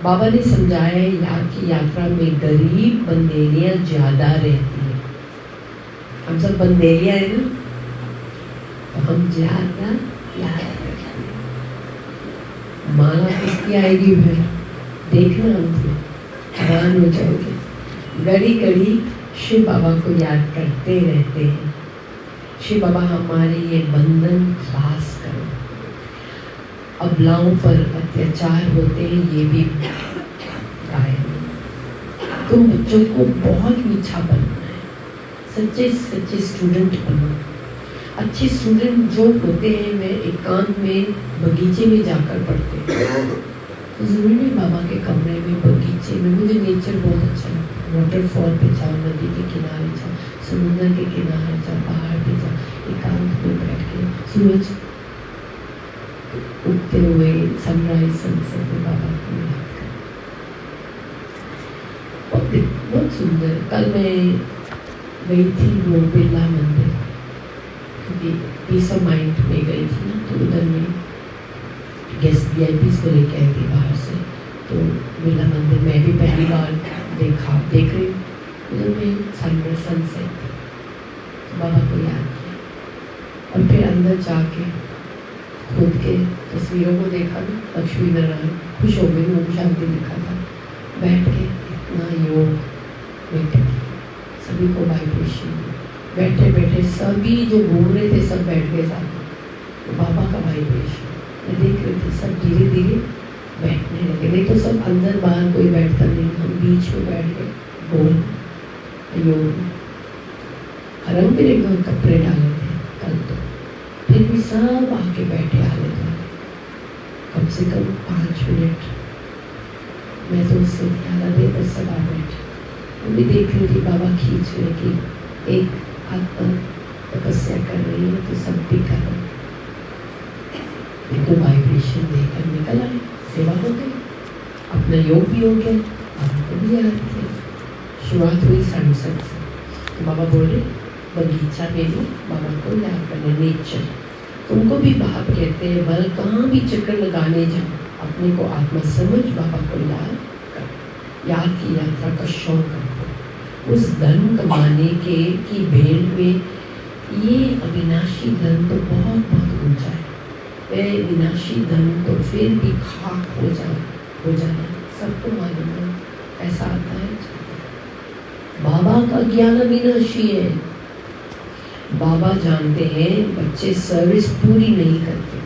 बाबा ने समझाया है याद की यात्रा में गरीब बंदेलियाँ ज़्यादा रहती हैं। हम सब बंदेलियाँ हैं ना, तो हम ज़्यादा याद रखते हैं। माला किसकी आएगी फिर देखना, हमसे हैरान हो जाओगे। घड़ी घड़ी शिव बाबा को याद करते रहते हैं, शिव बाबा हमारे ये बंधन खास करो। अबलाओं पर अत्याचार होते हैं, ये भी गायब। तुम बच्चों को बहुत मीठा बनना है, सच्चे सच्चे स्टूडेंट बनो। अच्छे स्टूडेंट जो होते हैं वे एकांत में बगीचे में जाकर पढ़ते हैं। तो ज़रूरी नहीं बाबा के कमरे में, बगीचे में। मुझे नेचर बहुत अच्छा लगता है। वाटरफॉल पे जाओ, नदी के किनारे जाओ, समुद्र के किनारे जाओ, पहाड़ पे जाओ, एकांत में बैठ के सूरज उगते हुए सनराइज सनसेट में बाबा को याद करें। बहुत सुंदर। कल मैं गई थी वो बिरला मंदिर, क्योंकि पीस ऑफ माइंड में गई थी ना, तो उधर में गेस्ट VIPs को लेके आई थी बाहर से। तो बिरला मंदिर मैं भी पहली बार देख रही हूँ, उधर में सनराइज सनसेट, तो बाबा को याद किया। और फिर अंदर जाके खुद के तस्वीरों को देखा ना, लक्ष्मी नारायण, खुश हो गई, ओम शांति लिखा था। बैठ के इतना योग बैठे, सभी को वाइब्रेशन, बैठे बैठे सभी जो घूम रहे थे सब बैठ गए साथ में, तो बाबा का वाइब्रेशन मैं देख रही थी। सब धीरे धीरे बैठने लगे, नहीं तो सब अंदर बाहर कोई बैठता नहीं, हम बीच में बैठ गए गोल योग। रंग बिरंगे कपड़े डाले थे कल, तो फिर भी सब आके बैठे आले थे, कम से कम 5 मिनट। मैं तो उससे ख्याल दे बस सब आ बैठे। वो भी देख रही थी बाबा खींच रहे कि एक आत्मा तपस्या कर रही है, तो सब भी कर रहे। इनको वाइब्रेशन देकर निकल आए, सेवा हो गई, अपना योग भी हो गया, बाबा को भी याद किया। शुरुआत हुई 7:30 से, तो बाबा बोल रहे बगीचा में भी बाबा को याद करना, नेचर। तुमको भी बाप कहते हैं, बल कहाँ भी चक्कर लगाने जाओ, अपने को आत्मा समझ बाबा को याद कर, याद की यात्रा का शौक रखो। उस धन कमाने के की भेड़ में ये अविनाशी धन तो बहुत बहुत ऊंचा है। वह विनाशी धन तो फिर भी खाक हो जाना सबको मालूम है, ऐसा आता है। बाबा का ज्ञान अविनाशी है। बाबा जानते हैं बच्चे सर्विस पूरी नहीं करते,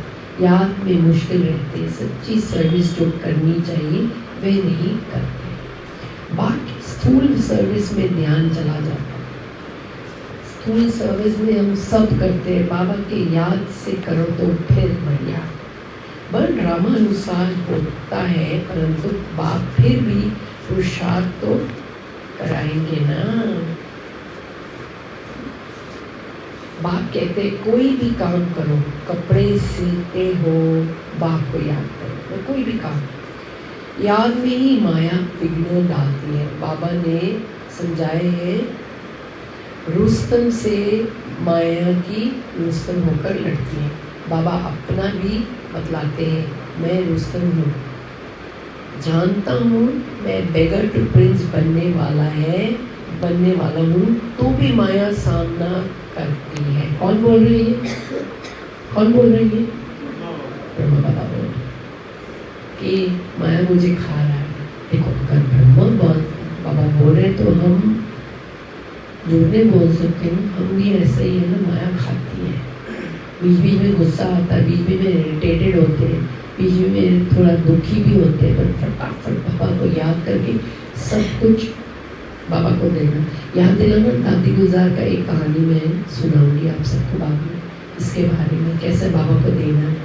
याद में मुश्किल रहते, सच्ची सर्विस जो करनी चाहिए वे नहीं करते, बाकी स्थूल सर्विस में ध्यान चला जाता है। स्थूल सर्विस में हम सब करते हैं, बाबा के याद से करो तो फिर बढ़िया। बड़ ड्रामा अनुसार होता है, परंतु बाप फिर भी पुरुषार्थ तो कराएंगे ना। बाप कहते कोई भी काम करो, कपड़े सिलते हो बाप को याद करो, कोई भी काम याद में ही माया विघ्न डालती है। बाबा ने समझाए हैं, रुस्तम से माया की रुस्तम होकर लड़ती है। बाबा अपना भी बतलाते हैं, मैं रुस्तम हूँ, जानता हूँ मैं बेगर टू प्रिंस बनने वाला हूँ, तो भी माया सामना करती है। कौन बोल रही है? कौन बोल रही है? ब्रह्मा बाबा बोल रहे कि माया मुझे खा रहा है। देखो, अगर ब्रह्मा बाबा बोल रहे तो हम झूठ नहीं बोल सकते हैं, हम भी ऐसे ही है ना, माया खाती है। बीच बीच में गुस्सा आता है, बीच बीच में इरिटेटेड होते हैं, बीच में थोड़ा दुखी भी होते हैं, पर फटाफट बाबा को याद करके सब कुछ बाबा को देना। याद दिलाना। दादी गुलजार का एक कहानी मैं सुनाऊंगी आप सबको बाद में, इसके बारे में कैसे बाबा को देना है।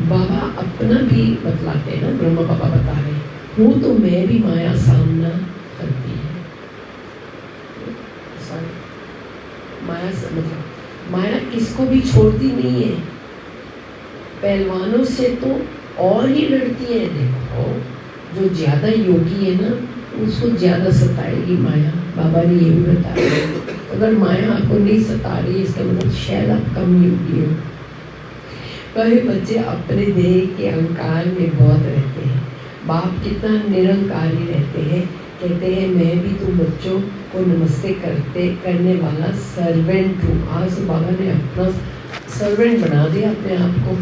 बाबा अपना भी बतलाते हैं ना, ब्रह्मा बाबा बता रहे हूँ तो मैं भी माया सामना करती है। माया किसको भी छोड़ती नहीं है, पहलवानों से तो और ही लड़ती है। देखो, जो ज्यादा योगी है ना उसको ज्यादा सताएगी माया। बाबा ने ये भी बताया, अगर माया आपको नहीं सता रही है इसका मतलब शायद आप कम योगी हो। कई बच्चे अपने देह के अहंकार में बहुत रहते हैं। बाप कितना निरंकारी रहते हैं, कहते हैं मैं भी तुम बच्चों को नमस्ते करने वाला सर्वेंट हूँ। आज बाबा ने अपना सर्वेंट बना दिया अपने आप को,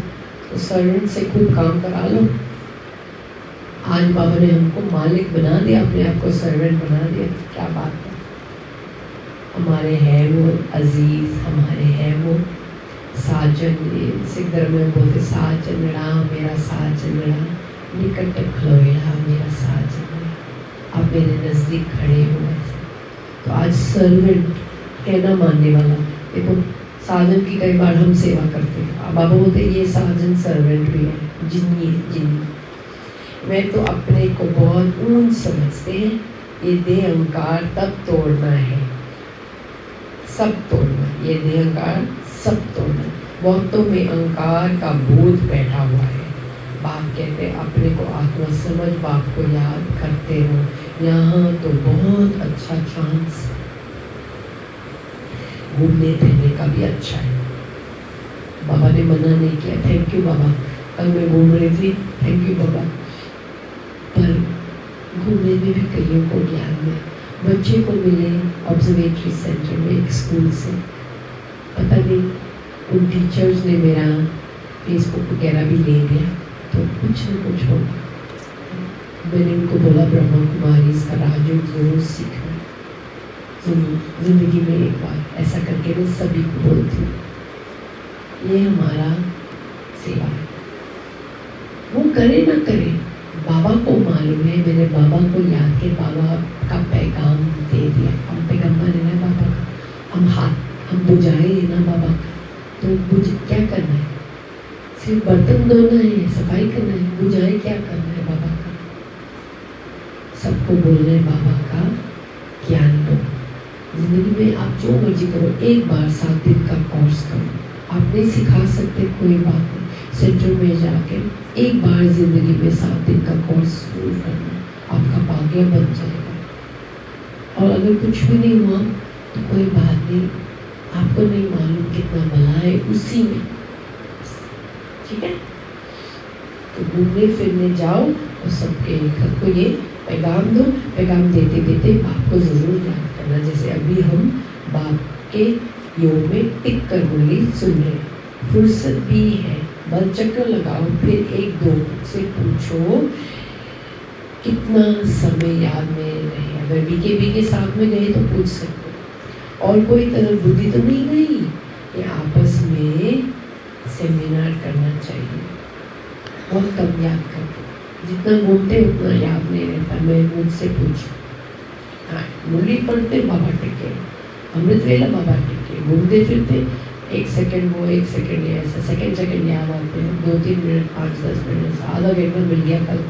तो सर्वेंट से खूब काम करा लो। आज बाबा ने हमको मालिक बना दिया, अपने आप को सर्वेंट बना दिया। क्या बात है। हमारे हैं वो अजीज, हमारे हैं वो साजन। सिख धर्म में बोलते साजन राम मेरा साजन राम, निकट खलोएड़ा मेरा साजन राम, आप मेरे नज़दीक खड़े हो। तो आज सर्वेंट कहना मानने वाला। देखो, साजन की कई बार हम सेवा करते हैं, बाबा बोलते ये साजन सर्वेंट भी है, जिन्नी है जिन्नी। वे तो अपने को बहुत ऊंच समझते हैं। ये देह अहंकार तब तोड़ना है, सब तोड़ना, ये देह अहंकार सब तोड़ना। बहुतों में अहंकार का भूत बैठा हुआ है। बाप कहते हैं अपने को आत्मा समझ, बाप को याद करते रहो। यहाँ तो बहुत अच्छा चांस, घूमने फिरने का भी अच्छा है। बाबा ने मना नहीं किया, थैंक यू बाबा, कल मैं घूम रही थी, थैंक यू बाबा। पर घूमने में भी कईयों को ज्ञान है। बच्चे को मिले ऑब्जर्वेटरी सेंटर में एक स्कूल से, पता नहीं उन टीचर्स ने मेरा फेसबुक वगैरह भी ले लिया, तो कुछ न कुछ होगा। मैंने उनको बोला ब्रह्मा कुमारी इसका राजयोग जरूर सीखना, जरूर जिंदगी में एक बार। ऐसा करके मैं सभी को बोलती हूँ, ये हमारा सेवा है। वो करे ना करे, बाबा को मालूम है। मैंने बाबा को याद के बाबा का पैगाम दे दिया। हम पैगम्बर है ना बाबा का, हम बुझाए है ना बाबा का, तो बुझ क्या करना है? सिर्फ बर्तन धोना है, सफाई करना है, बुझाए क्या करना है बाबा का? सबको बोलना है बाबा का ज्ञान दो। जिंदगी में आप जो मर्जी करो, एक बार 7 दिन का कोर्स करो। आप नहीं सिखा सकते, कोई बात नहीं, सेंटर में जाके एक बार जिंदगी में 7 दिन का कोर्स जरूर करना, आपका भाग्य बन जाएगा। और अगर कुछ भी नहीं हुआ तो कोई बात नहीं, आपको नहीं मालूम कितना भला है उसी में, ठीक है? तो घूमने फिरने जाओ और सबके घर को ये पैगाम दो। पैगाम देते देते बाप को जरूर याद करना। जैसे अभी हम बाप के योग में टिक कर बोली सुन रहे, फुर्सत भी है, बल चक्र लगाओ, फिर एक दो से पूछो कितना समय याद में रहे। अगर बीके साथ में गए तो पूछ सकते, और कोई तरह बुद्धि तो नहीं गई। ये आपस में सेमिनार करना चाहिए। बहुत कम याद करते, जितना घूमते उतना याद नहीं रहता। मैं मुझसे पूछ, हाँ मुरली पढ़ते बाबा टिके, अमृत वेला बाबा टिके, घूमते फिरते 1 सेकंड वो 1 सेकंड ये ऐसा सेकंड याद आते हैं, 2-3 मिनट 5-10 मिनट आधा घंटा मिल गया कल।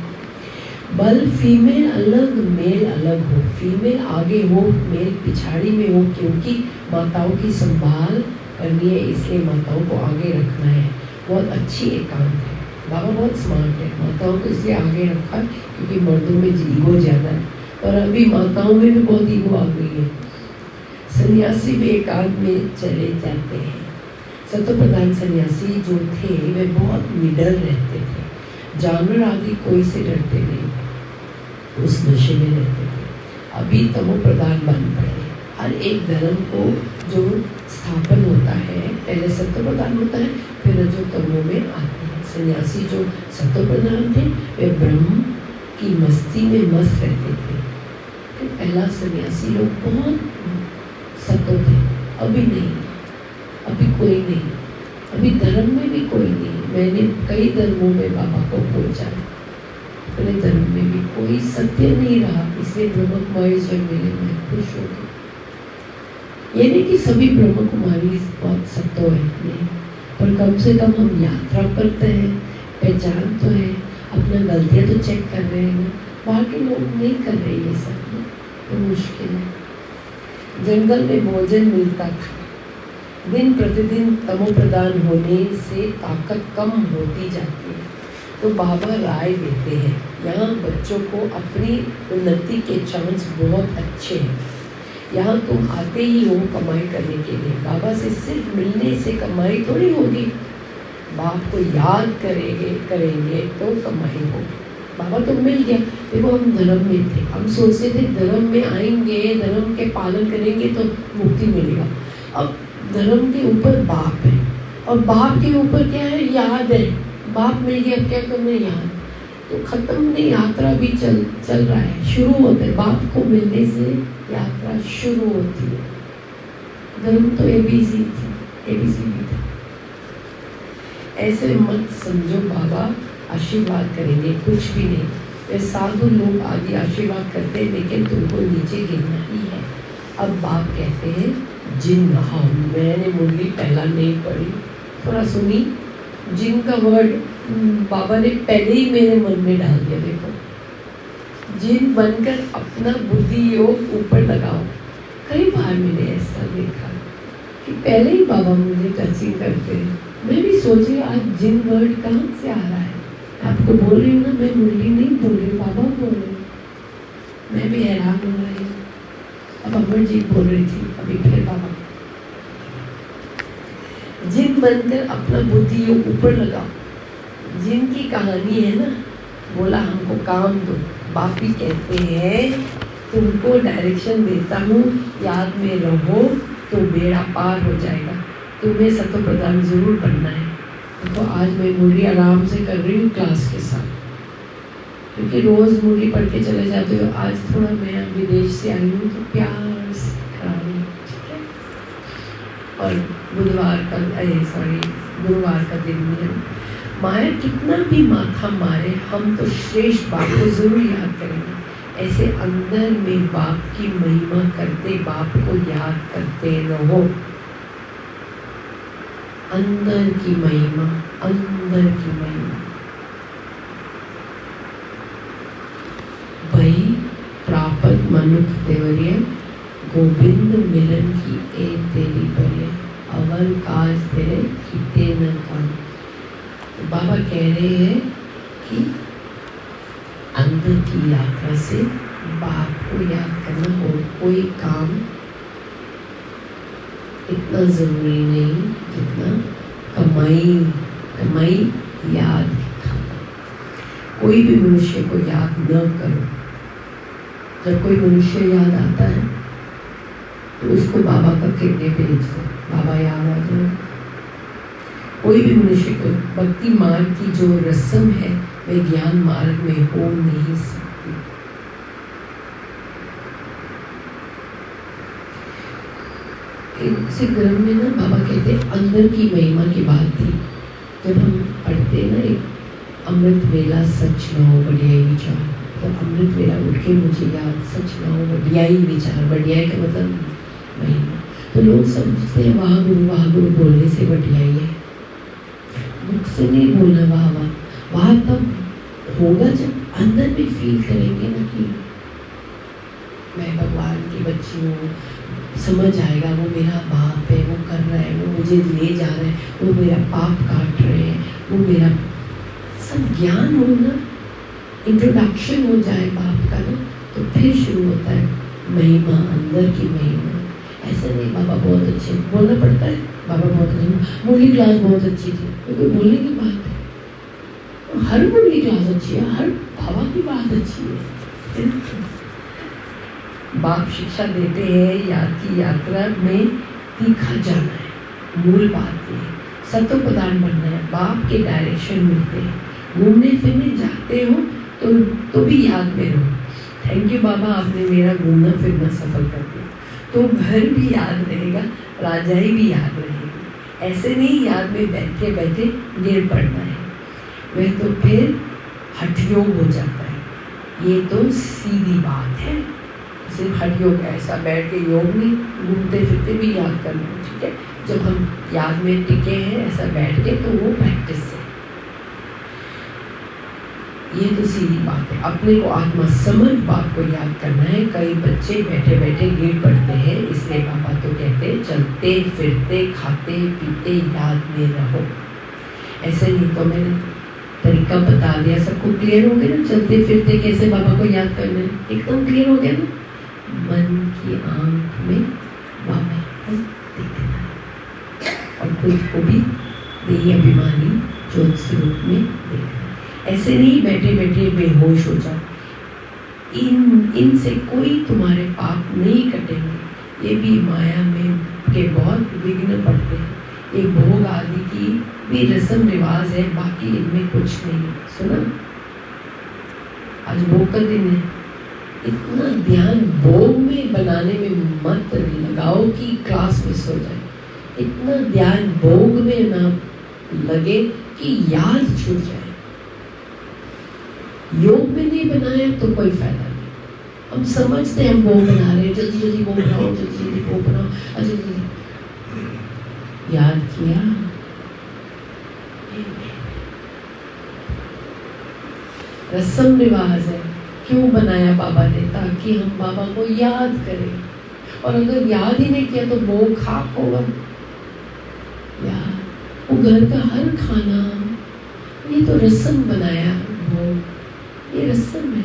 बल फीमेल अलग मेल अलग हो, फीमेल आगे हो मेल पिछाड़ी में हो, क्योंकि माताओं की संभाल करनी है, इसलिए माताओं को आगे रखना है। बहुत अच्छी एकांत है। बाबा बहुत स्मार्ट है, माताओं को इसलिए आगे रखा क्योंकि मर्दों में ईगो ज़्यादा है, पर अभी माताओं में भी बहुत ईगो आ गई है। सन्यासी भी एकांत में चले जाते हैं। सत्य प्रधान सन्यासी जो थे वे बहुत निडर रहते थे, जानवर आदि कोई से डरते नहीं, उस नशे में रहते थे। अभी तमो प्रधान बन पड़े। हर एक धर्म को जो स्थापन होता है, पहले सत्य प्रधान होता है, फिर जो तमो में आते हैं। सन्यासी जो सत्य प्रधान थे वे ब्रह्म की मस्ती में मस्त रहते थे। तो पहला सन्यासी लोग बहुत सत्य थे, अभी नहीं, अभी कोई नहीं, अभी धर्म में भी कोई नहीं। मैंने कई धर्मों में बाबा को पहुँचा, अपने धर्म में भी कोई सत्य नहीं रहा, इसलिए ब्रह्म कुमारी जब मिले मैं खुश हो गई। ये नहीं कि सभी ब्रह्म कुमारी बहुत सत्य है, नहीं, पर कम से कम हम यात्रा करते हैं, पहचान तो है, अपना गलतियाँ तो चेक कर रहे हैं ना। बाकी लोग नहीं कर रहे ये सब, तो मुश्किल है। जंगल में भोजन मिलता था, दिन प्रतिदिन तमो प्रदान होने से ताकत कम होती जाती है। तो बाबा राय देते हैं, यहाँ बच्चों को अपनी उन्नति के चांस बहुत अच्छे हैं। यहाँ तुम आते ही हो कमाई करने के लिए, बाबा से सिर्फ मिलने से कमाई थोड़ी होगी। बाप को याद करेंगे तो कमाई होगी। बाबा तो मिल गया। देखो हम धर्म में थे, हम सोचते थे धर्म में आएंगे, धर्म के पालन करेंगे तो मुक्ति मिलेगा। अब धर्म के ऊपर बाप है, और बाप के ऊपर क्या है? याद है। बाप मिल गया, अब क्या करना है? याद। तो खत्म नहीं, यात्रा भी चल रहा है, शुरू होता है। बाप को मिलने से यात्रा शुरू होती है। धर्म तो एबीसी भी था। ऐसे मत समझो बाबा आशीर्वाद करेंगे, कुछ भी नहीं। वे साधु लोग आदि आशीर्वाद करते हैं, लेकिन तुमको नीचे गिरना ही है। अब बाप कहते हैं जिन रहा। मैंने मुरली पहला नहीं पढ़ी, थोड़ा सुनी। जिन का वर्ड बाबा ने पहले ही मेरे मन में डाल दिया। देखो, जिन बनकर अपना बुद्धि योग ऊपर लगाओ। कई बार मैंने ऐसा देखा कि पहले ही बाबा मुझे टचिंग करते हैं, मैं भी सोच रही आज जिन वर्ड कहाँ से आ रहा है। आपको बोल रही हूँ ना, मैं मुरली नहीं बोल रही, बाबा बोल रहे हैं। मैं भी हैरान हो रही हूँ। अब अमरजीत बोल रही थी अभी फिर बाबा, जिन बनकर अपना बुद्धि ऊपर लगाओ, जिनकी कहानी है ना, बोला हमको काम दो, बाप भी कहते हैं तुमको डायरेक्शन देता हूँ, याद में रहो तो बेड़ा पार हो जाएगा। तुम्हें सतो प्रधान जरूर बनना है। तो आज मैं मुरली आराम से कर रही हूँ क्लास के साथ, क्योंकि रोज मुरली पढ़ के चले जाते हो। आज थोड़ा मैं विदेश से आई हूँ तो प्यार से करा रही हूँ, ठीक है। और गुरुवार का दिन है। माया कितना भी माथा मारे, हम तो श्रेष्ठ बाप को जरूर याद करेंगे। ऐसे अंदर में बाप की महिमा करते, बाप को याद करते रहो। अंदर की महिमा, अंदर की महिमा। भाई प्रापत मनुख देवरिया, गोविंद मिलन की ए तेरी बरिया, अवल काज तेरे किते न काम। तो बाबा कह रहे हैं कि अंदर की यात्रा से बाप को याद करना और कोई काम इतना जरूरी नहीं जितना कमाई याद खाता। कोई भी मनुष्य को याद न करो। जब कोई मनुष्य याद आता है तो उसको बाबा का किडनी भेज दो, बाबा याद आ जाए। कोई भी मनुष्य को भक्ति मार्ग की जो रस्म है वह ज्ञान मार्ग में हो नहीं सकती। इस ग्रंथ में ना बाबा कहते हैं अंदर की महिमा की बात थी। जब हम पढ़ते हैं ना, एक अमृत वेला सच न हो बढ़िया विचार, तो अमृत वेला उठ के मुझे याद सच न हो बढ़िया विचार। बढ़िया का मतलब महिमा। तो लोग समझते हैं वाह गुरु बोलने से बढ़िया ही है। मुख से नहीं बोलना वाह वाह तब होगा जब अंदर में फील करेंगे ना कि मैं भगवान की बच्ची हूँ। समझ आएगा वो मेरा बाप है, वो कर रहा है, वो मुझे ले जा रहा है, वो मेरा पाप काट रहे हैं, वो मेरा सब ज्ञान हो ना, इंट्रोडक्शन हो जाए बाप का ना, तो फिर शुरू होता है महिमा, अंदर की महिमा। ऐसा नहीं बाबा बहुत अच्छे, बोलना पड़ता है बाबा बहुत अच्छे, मुरली क्लास बहुत अच्छी थी, क्योंकि बोलने की बात है। हर मुरली क्लास अच्छी है, हर बाबा की बात अच्छी है। बाप शिक्षा देते हैं याद की यात्रा में तीखा जाना है। मूल बात ये सतो प्रधान बनना है। बाप के डायरेक्शन मिलते हैं। घूमने फिरने जाते हो तो भी याद में रहो। थैंक यू बाबा, आपने मेरा घूमना फिरना सफल कर दिया। तो घर भी याद रहेगा, राजाई भी याद रहेगी। ऐसे नहीं याद में बैठे बैठे गिर पड़ना है, वह तो फिर हठयोग हो जाता है। ये तो सीधी बात है। सिर्फ हठ योग ऐसा बैठ के योग नहीं, घूमते फिरते भी याद करना है, ठीक है। जब हम याद में टिके हैं ऐसा बैठ के, तो वो प्रैक्टिस है। ये तो सीधी बात है। अपने को आत्मा समझ बाप को याद करना है। कई बच्चे बैठे बैठे गिर पड़ते हैं, इसलिए पापा तो कहते हैं चलते फिरते खाते पीते याद में रहो। ऐसे नहीं तो मैंने तरीका बता दिया, सबको क्लियर हो गया ना। चलते फिरते कैसे बाबा को याद करना है, एकदम क्लियर हो गया ना। मन की आंख में बाबा को देखना है और खुद को भी देही अभिमानी ज्योत स्वरूप में देखना है। ऐसे नहीं बैठे बैठे बेहोश हो जाओ। इनसे कोई तुम्हारे पाप नहीं कटेंगे। ये भी माया में के बहुत विघ्न पड़ते हैं। ये भोग आदि की भी रस्म रिवाज है, बाकी इनमें कुछ नहीं। सुना, आज भोग का दिन है। इतना ध्यान भोग में बनाने में मत लगाओ कि क्लास मिस हो जाए। इतना ध्यान भोग में ना लगे कि याद छूट जाए। योग में नहीं बनाया तो कोई फायदा नहीं। हम समझते हैं हम भोग बना रहे हैं, जल्दी जल्दी भोग बनाओ, जल्दी जल्दी भोग बनाओ, जल्दी जल्दी। याद किया, रस्म रिवाज है। क्यों बनाया बाबा ने, ताकि हम बाबा को याद करें। और अगर याद ही नहीं किया तो वो खाक होगा। याद वो घर का हर खाना, ये तो रस्म बनाया वो, ये रस्म है।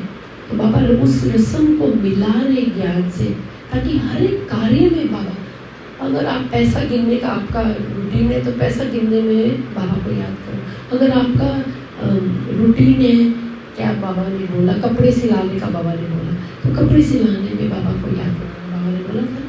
तो बाबा उस रस्म को मिला रहे ज्ञान से, ताकि हर एक कार्य में बाबा, अगर आप पैसा गिनने का आपका रूटीन है तो पैसा गिनने में बाबा को याद करो। अगर आपका रूटीन है, क्या बाबा ने बोला, कपड़े सिलाने का बाबा ने बोला, तो कपड़े सिलाने में बाबा को याद करो। बाबा ने बोला था,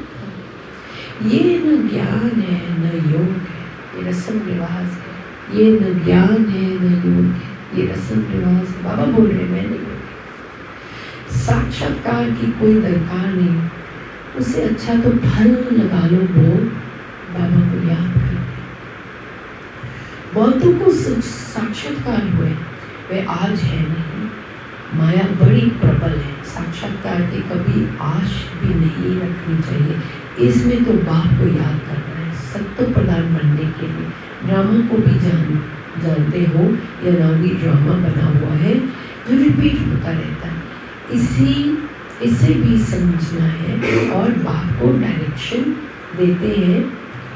ये न ज्ञान है न योग है, ये रस्म रिवाज है। ये न ज्ञान है न योग है, ये रस्म रिवाज है। बाबा बोल रहे, मैं नहीं बोल रही। साक्षात्कार की कोई दरकार नहीं, उससे अच्छा तो फल लगा लो वो बाबा को याद कर। बहुतों को साक्षात्कार हुए, वे आज है नहीं। माया बड़ी प्रबल है, साक्षात्कार की कभी आश भी नहीं रखनी चाहिए। इसमें तो बाप को याद करना है, सत्य प्रदान बनने के लिए। ड्रामा को भी जानते हो, या नावी ड्रामा बना हुआ है जो रिपीट होता रहता है। इसे भी समझना है और बाप को डायरेक्शन देते हैं,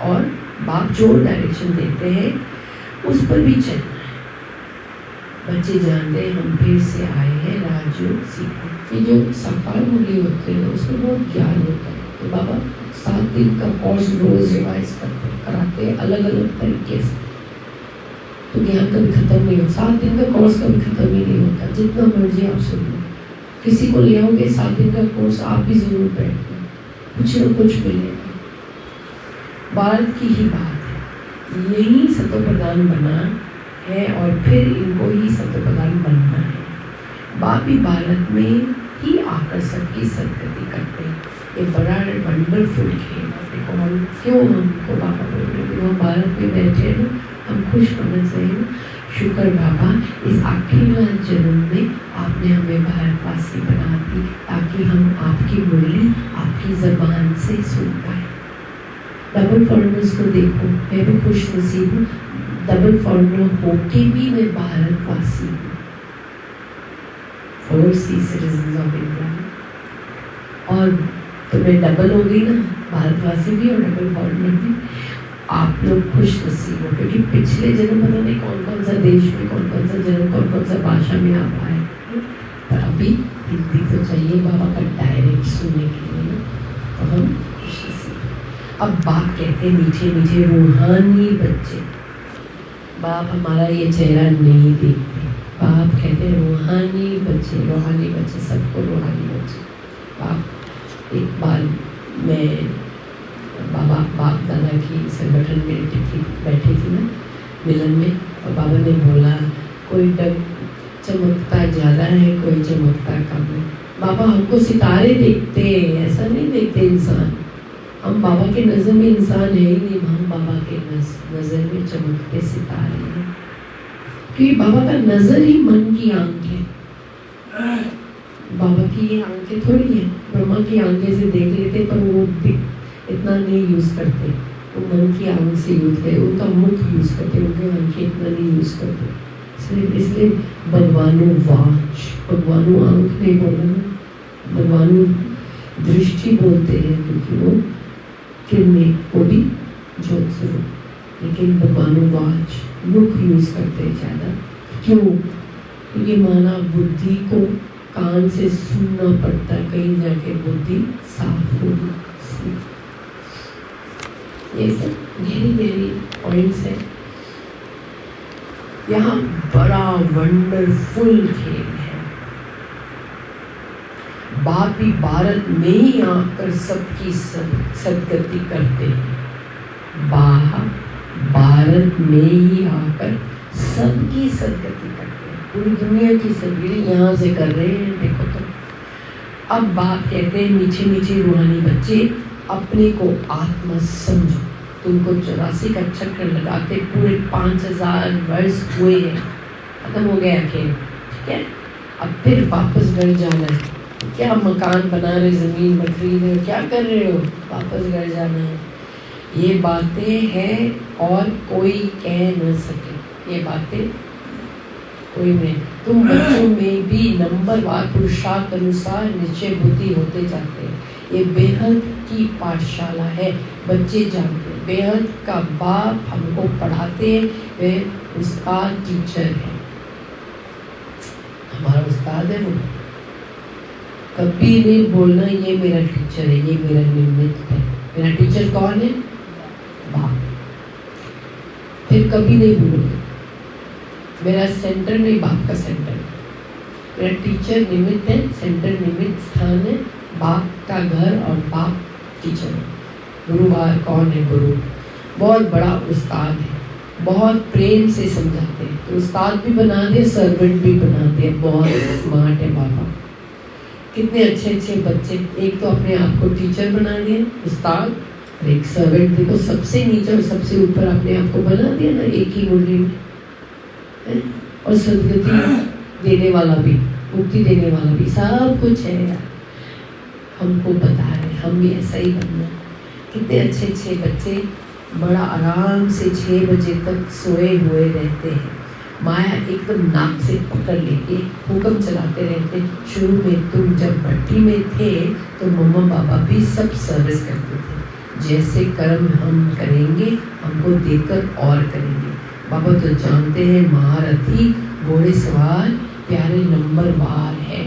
और बाप जो डायरेक्शन देते हैं उस पर भी चलना है। बच्चे जानते हैं हम फिर से आए हैं राजयोग सीखने। ये जो साकार मूल्य होते हैं उसमें बहुत ज्ञान होता है। तो बाबा 7 दिन का कोर्स रोज रिवाइज कराते हैं अलग अलग तरीके से, तो ज्ञान कभी खत्म नहीं होता। 7 दिन का कोर्स कभी खत्म ही नहीं होता, जितना मर्जी आप सुन लो। किसी को ले आओगे 7 दिन का कोर्स, आप भी जरूर बैठना, कुछ न कुछ मिलेगा। भारत की ही बात है, यही सत्य प्रदान बना है और फिर इनको ही सत्य प्रदान बनना है। बाप भी भारत में ही आकर सबकी सदगति करते हैं। ये बड़ा वंडरफुल खेल है। देखो हम क्यों हमको बाबा बोल रहे हैं, हम भारत में बैठे हैं, हम खुश होना चाहिए। शुक्र बाबा, इस अकेला जन्म में आपने हमें भारतवासी बना दी, ताकि हम आपकी मुरली आपकी ज़बान से सुन पाए। डबल फॉरेनर्स को देखो, मैं भी खुश नसीब हूँ, डबल फॉरेनर होके भी मैं भारतवासी हूँ, ओवरसीज सिटीजन ऑफ इंडिया। और तो मैं डबल हो गई ना, भारतवासी भी और डबल फॉरेनर भी। आप लोग खुश नसीब हो, क्योंकि पिछले जन्म पता नहीं कौन कौन सा देश में, कौन कौन सा जन्म, कौन कौन सा भाषा में आप आए, पर अभी हिंदी तो चाहिए बाबा का डायरेक्ट सुनने के लिए, तो हम खुश नसीब। अब बाप कहते हैं मीठे मीठे रूहानी बच्चे, बाप हमारा ये चेहरा नहीं देखते। बाप कहते हैं रूहानी बच्चे, सबको रूहानी बच्चे। बाप एक बार मैं बाप दादा की संगठन में बैठी थी ना मिलन में, और बाबा ने बोला कोई चमकता ज़्यादा है, कोई चमकता कम है। बाबा हमको सितारे देखते हैं, ऐसा नहीं देखते इंसान। हम बाबा के नज़र में इंसान है ही नहीं, हम बाबा के नज़र में चमकते सितारे हैं, क्योंकि बाबा का नज़र ही मन की आंख है। बाबा की ये आंखें थोड़ी है, ब्रह्मा की आंखें से देख लेते, पर वो इतना नहीं यूज़ करते, वो मन की आंख से यूज़ करते, उनका मुख यूज़ करते, उनके आंखें इतना नहीं यूज़ करते। इसलिए भगवानु वाच, भगवानु आंख नहीं बोलना, भगवानु दृष्टि बोलते हैं, क्योंकि वो किरणें, वो भी ज्योत स्वरूप। लेकिन भगवानु वाच मुख यूज़ करते हैं ज़्यादा। क्यों? क्योंकि माना बुद्धि को कान से सुनना पड़ता है, कहीं जाके बुद्धि साफ होगी। ये सब गहरी पॉइंट्स है। यहाँ बड़ा वंडरफुल खेल है। बाप भी भारत में ही आकर सबकी सदगति करते हैं। बाप भारत में ही आकर सबकी सदगति करते हैं, पूरी दुनिया की सदगति यहाँ से कर रहे हैं। देखो तो अब बाप कहते हैं मीठे मीठे रूहानी बच्चे, अपने को आत्मा समझो। तुमको 84 का चक्र लगाते पूरे 5000 वर्ष हुए हैं, खत्म हो गया खेल, ठीक है। अब फिर वापस घर जाना है। क्या मकान बना रहे, ज़मीन खरीद रहे हो, क्या कर रहे हो, वापस घर जाना है। ये बातें हैं और कोई कह न सके, ये बातें कोई नहीं। तुम बच्चों में भी नंबरवार पुरुषार्थ अनुसार निश्चय बुद्धि होते जाते हैं। ये बेहद की पाठशाला है। बच्चे जानते हैं बेहद का बाप हमको पढ़ाते हैं, वह उस्ताद टीचर है, हमारा उस्ताद है। वो कभी नहीं बोलना ये मेरा टीचर है, ये मेरा निमित्त है। मेरा टीचर कौन है? बाप। फिर कभी नहीं बोलोगे मेरा सेंटर नहीं, बाप का सेंटर। मेरा टीचर निमित्त है, सेंटर निमित्त स्थान है, बाप का घर और बाप टीचर है। गुरुवार कौन है? गुरु बहुत बड़ा उस्ताद है, बहुत प्रेम से समझाते हैं। तो उस्ताद भी बना दे, सर्वेंट भी बनाते हैं। बहुत स्मार्ट है बाबा। कितने अच्छे अच्छे बच्चे, एक तो अपने आप को टीचर बना दिया उस्ताद, और एक सर्वेंट। देखो सबसे नीचे और सबसे ऊपर अपने आप को बना दिया ना एक ही मुरली में। और सदगति देने वाला भी, मुक्ति देने वाला भी, सब कुछ है यार। हमको बता रहे हम भी ऐसा ही बनना। कितने अच्छे अच्छे बच्चे बड़ा आराम से 6 बजे तक सोए हुए रहते हैं। माया एकदम नाक से पकड़ लेके हुक्म चलाते रहते। शुरू में तुम जब भट्टी में थे तो मम्मा पापा भी सब सर्विस करते थे। जैसे कर्म हम करेंगे हमको देखकर और करेंगे। बाबा तो जानते हैं महारथी घोड़े सवार प्यारे नंबरवार है।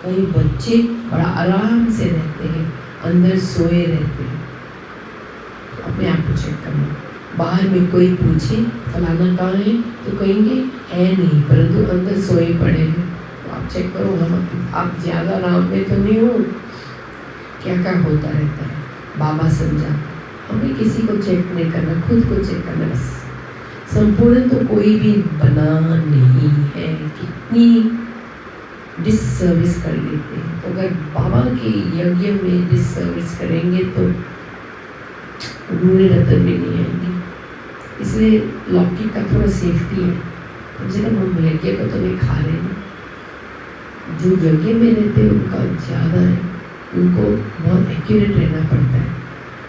कई बच्चे बड़ा आराम से रहते हैं, अंदर सोए रहते हैं। अपने आप को चेक करना। बाहर में कोई पूछे फलाना कहाँ है तो कहेंगे है नहीं, परंतु अंदर सोए पड़े हैं। तो आप चेक करो हम आप ज़्यादा आराम में तो नहीं हो। क्या क्या होता रहता है बाबा समझा। हमें किसी को चेक नहीं करना, खुद को चेक करना बस। संपूर्ण तो कोई भी बना नहीं है। कितनी डिसर्विस कर लेते हैं। तो अगर बाबा के यज्ञ में डिसर्विस करेंगे तो बुरे रतन भी नहीं आएंगे। इसलिए लौकिक का थोड़ा सेफ्टी है। कम से कम हम यज्ञ को तो नहीं खा रहे हैं। जो यज्ञ में रहते हैं उनका ज़्यादा है, उनको बहुत एक्यूरेट रहना पड़ता है।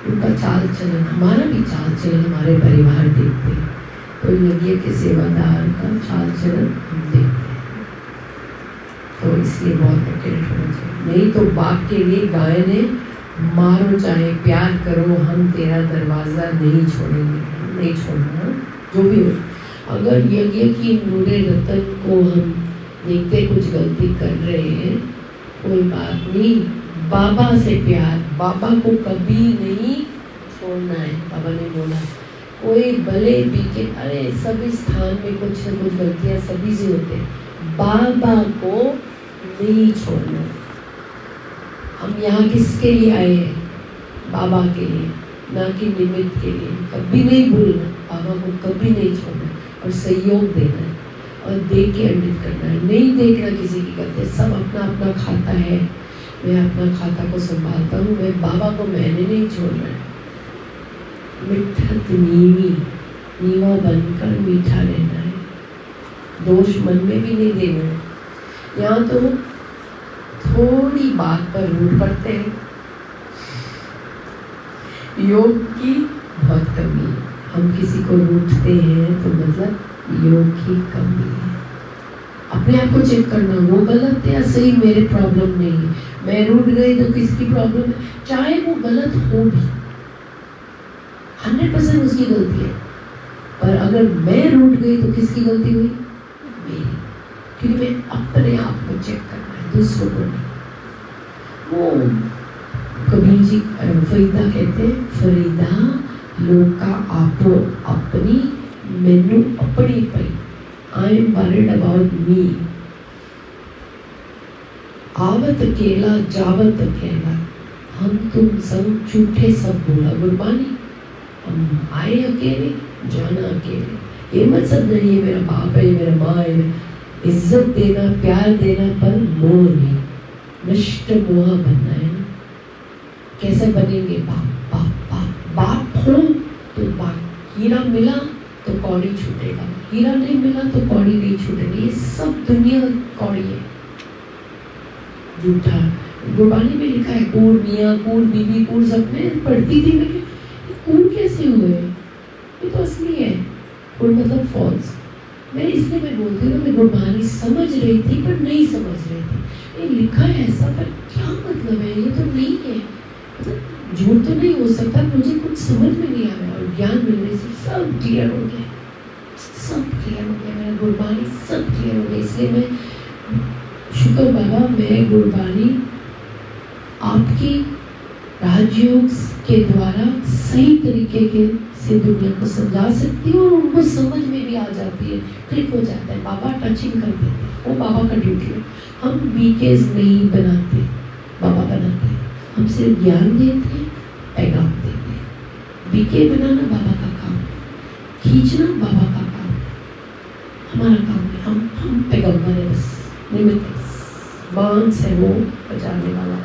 उनका चाल चलन, हमारा भी चाल चलन हमारे परिवार देखते हैं। तो यज्ञ के सेवादार का चाल चलन हम देखते हैं। तो इसलिए बहुत एक्यूरेट होना चाहिए। नहीं तो बाप के लिए गाय ने मारो चाहे प्यार करो, हम तेरा दरवाज़ा नहीं छोड़ेंगे, नहीं छोड़ना जो भी हो। अगर यज्ञ की नूरे रतन को हम देखते कुछ गलती कर रहे हैं, कोई बात नहीं, बाबा से प्यार, बाबा को कभी नहीं छोड़ना है। बाबा ने बोला कोई भले भी के अरे सभी स्थान में कुछ न कुछ गलतियाँ सभी से होते हैं, बाबा को नहीं छोड़ना। हम यहाँ किसके लिए आए हैं? बाबा के लिए, ना कि निमित्त के लिए। कभी नहीं भूलना, बाबा को कभी नहीं छोड़ना और सहयोग देना है और दे के अमृत करना है। नहीं देखना किसी की गलती, सब अपना अपना खाता है। मैं अपना खाता को संभालता हूँ, मैं बाबा को मैंने नहीं छोड़ना है। मिठत नीवा बनकर मीठा रहना है, दोष मन में भी नहीं देना है। यहाँ तो थोड़ी बात पर रूठ पड़ते हैं। योग की बहुत कमी है। हम किसी को रूठते हैं तो मतलब योग की कमी है। अपने आप को चेक करना, वो गलत है या सही, मेरे प्रॉब्लम नहीं है। मैं रूठ गई तो किसकी प्रॉब्लम है? चाहे वो गलत हो भी, 100% उसकी गलती है। पर अगर मैं रूठ गई तो किसकी गलती हुई? मेरी। क्योंकि मैं अपने आप को चेक करना है, दूसरों को नहीं। वो कबीर जी फरीदा कहते हैं, फरीदा लोका आपो अपनी मैनू अपनी पई, I am worried about me. आवत अकेला जावत अकेला, हम तुम सब झूठे सब बोला गुरबानी। हम आए अकेले जाना अकेले। ये मत समझना ये मेरा बाप है, ये मेरा माँ है। इज्जत देना, प्यार देना, पर मोह नहीं, नष्ट मोह बनना है ना। कैसे बनेंगे? बाप बाप बाप बाप हो तो बाप। हीरा मिला तो कौड़ी छूटेगा, हीरा नहीं मिला तो कौड़ी नहीं छूटेगी। ये सब दुनिया कौड़ी है, झूठा। गुरबानी में लिखा है कूड़ मियाँ कूड़ बीबी कूड़, सब में पढ़ती थी मैं कूड़ कैसे हुए? ये तो असली है। कूड़ मतलब फॉल्स। इसलिए मैं बोलती हूँ, मैं गुरबानी समझ रही थी पर नहीं समझ रही थी। ये लिखा है ऐसा, पर क्या मतलब है? ये तो नहीं है, मतलब झूठ तो नहीं हो सकता। मुझे कुछ समझ में नहीं आ रहा, और ज्ञान मिलने से सब क्लियर हो गया, सब क्लियर हो गया, मेरा गुरबानी सब क्लियर हो गया। इसलिए मैं शुक्र बाबा, मैं गुरबानी आपकी राजयोग के द्वारा सही तरीके के से दुनिया को समझा सकती है, और उनको समझ में भी आ जाती है, क्लिक हो जाता है। बाबा टचिंग कर देते हैं, वो बाबा का ड्यूटी है। हम बीकेज नहीं बनाते, बाबा बनाते हैं। हम सिर्फ ज्ञान देते हैं, पैगाम देते हैं। बीके बनाना बाबा का काम, खींचना बाबा का काम, हमारा काम है। हम पैगंबर है, बस निमित्त बांस है वो बचाने वाला।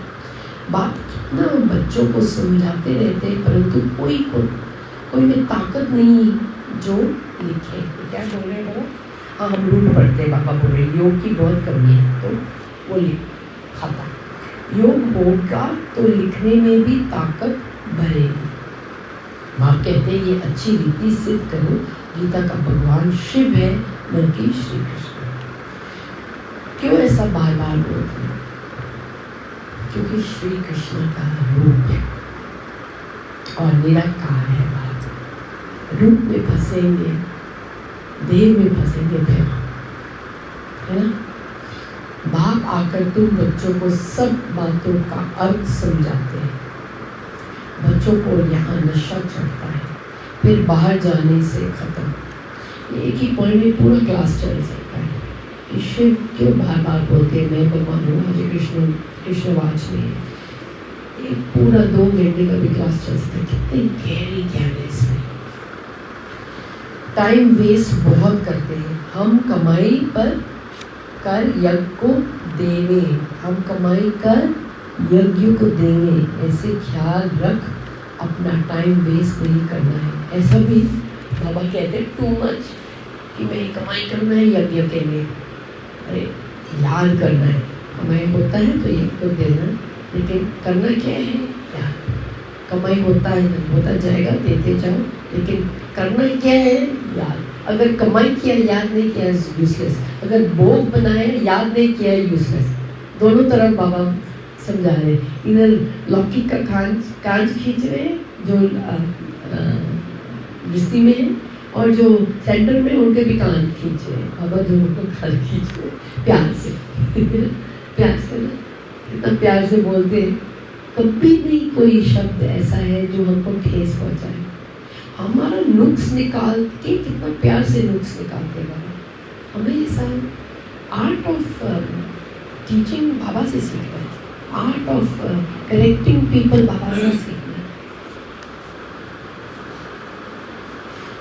बात कितना बच्चों को समझाते रहते हैं, परंतु कोई में ताकत नहीं जो लिखे। क्या बोल रहे हैं बाबा? हाँ, हम रूट पढ़ते हैं, बाबा बोल रहे हैं योग की बहुत कमी है, तो वो खाता योग होगा तो लिखने में भी ताकत बढ़ेगी। बाप कहते हैं ये अच्छी रीति सिद्ध करो, गीता का भगवान शिव है, न कि श्री कृष्ण। क्यों ऐसा बार बार बोलते हैं? क्योंकि श्री कृष्ण का रूप है और निराकार है। बाप रूप में फंसेंगे, देह में फंसेंगे, फिर है ना। बाप आकर तुम बच्चों को सब बातों का अर्थ समझाते हैं। बच्चों को यहाँ नशा चढ़ता है, फिर बाहर जाने से खत्म। एक ही पॉइंट में पूरा क्लास चल सकता है कि शिव क्यों बार बार बोलते हैं मैं भगवान हूँ, मुझे कृष्णवाच में एक पूरा 2 घंटे का भी क्लास चल सकता है। कितने गहरी ज्ञान है इसमें। टाइम वेस्ट बहुत करते हैं। हम कमाई पर कर यज्ञ को देंगे, हम कमाई कर यज्ञ को देंगे, ऐसे ख्याल रख, अपना टाइम वेस्ट नहीं करना है। ऐसा भी बाबा कहते हैं टू मच कि मैं कमाई करना है यज्ञ के लिए। अरे याद करना है, कमाई होता है तो यज्ञ को देना, लेकिन करना क्या है? याद। कमाई होता है नहीं होता जाएगा, देते जाओ, लेकिन करना क्या है? याद। अगर कमाई किया याद नहीं किया यूजलेस, अगर भोग बनाए याद नहीं किया यूजलेस। दोनों तरफ बाबा समझा रहे। इधर लौकी का कांच खींच रहे हैं जो रिश्ती में है, और जो सेंटर में उनके भी कान खींच रहे हैं। बाबा दोनों को कान खींच रहे हैं प्यार से प्यार से ना, इतना प्यार से बोलते हैं। कभी नहीं कोई शब्द ऐसा है जो हमको ठेस पहुंचाए। हमारा नुक्स निकाल के कितना प्यार से नुक्स निकालते बाबा। हमें ऐसा आर्ट ऑफ टीचिंग बाबा से सीखना है, आर्ट ऑफ करेक्टिंग पीपल बाबा से सीखना है।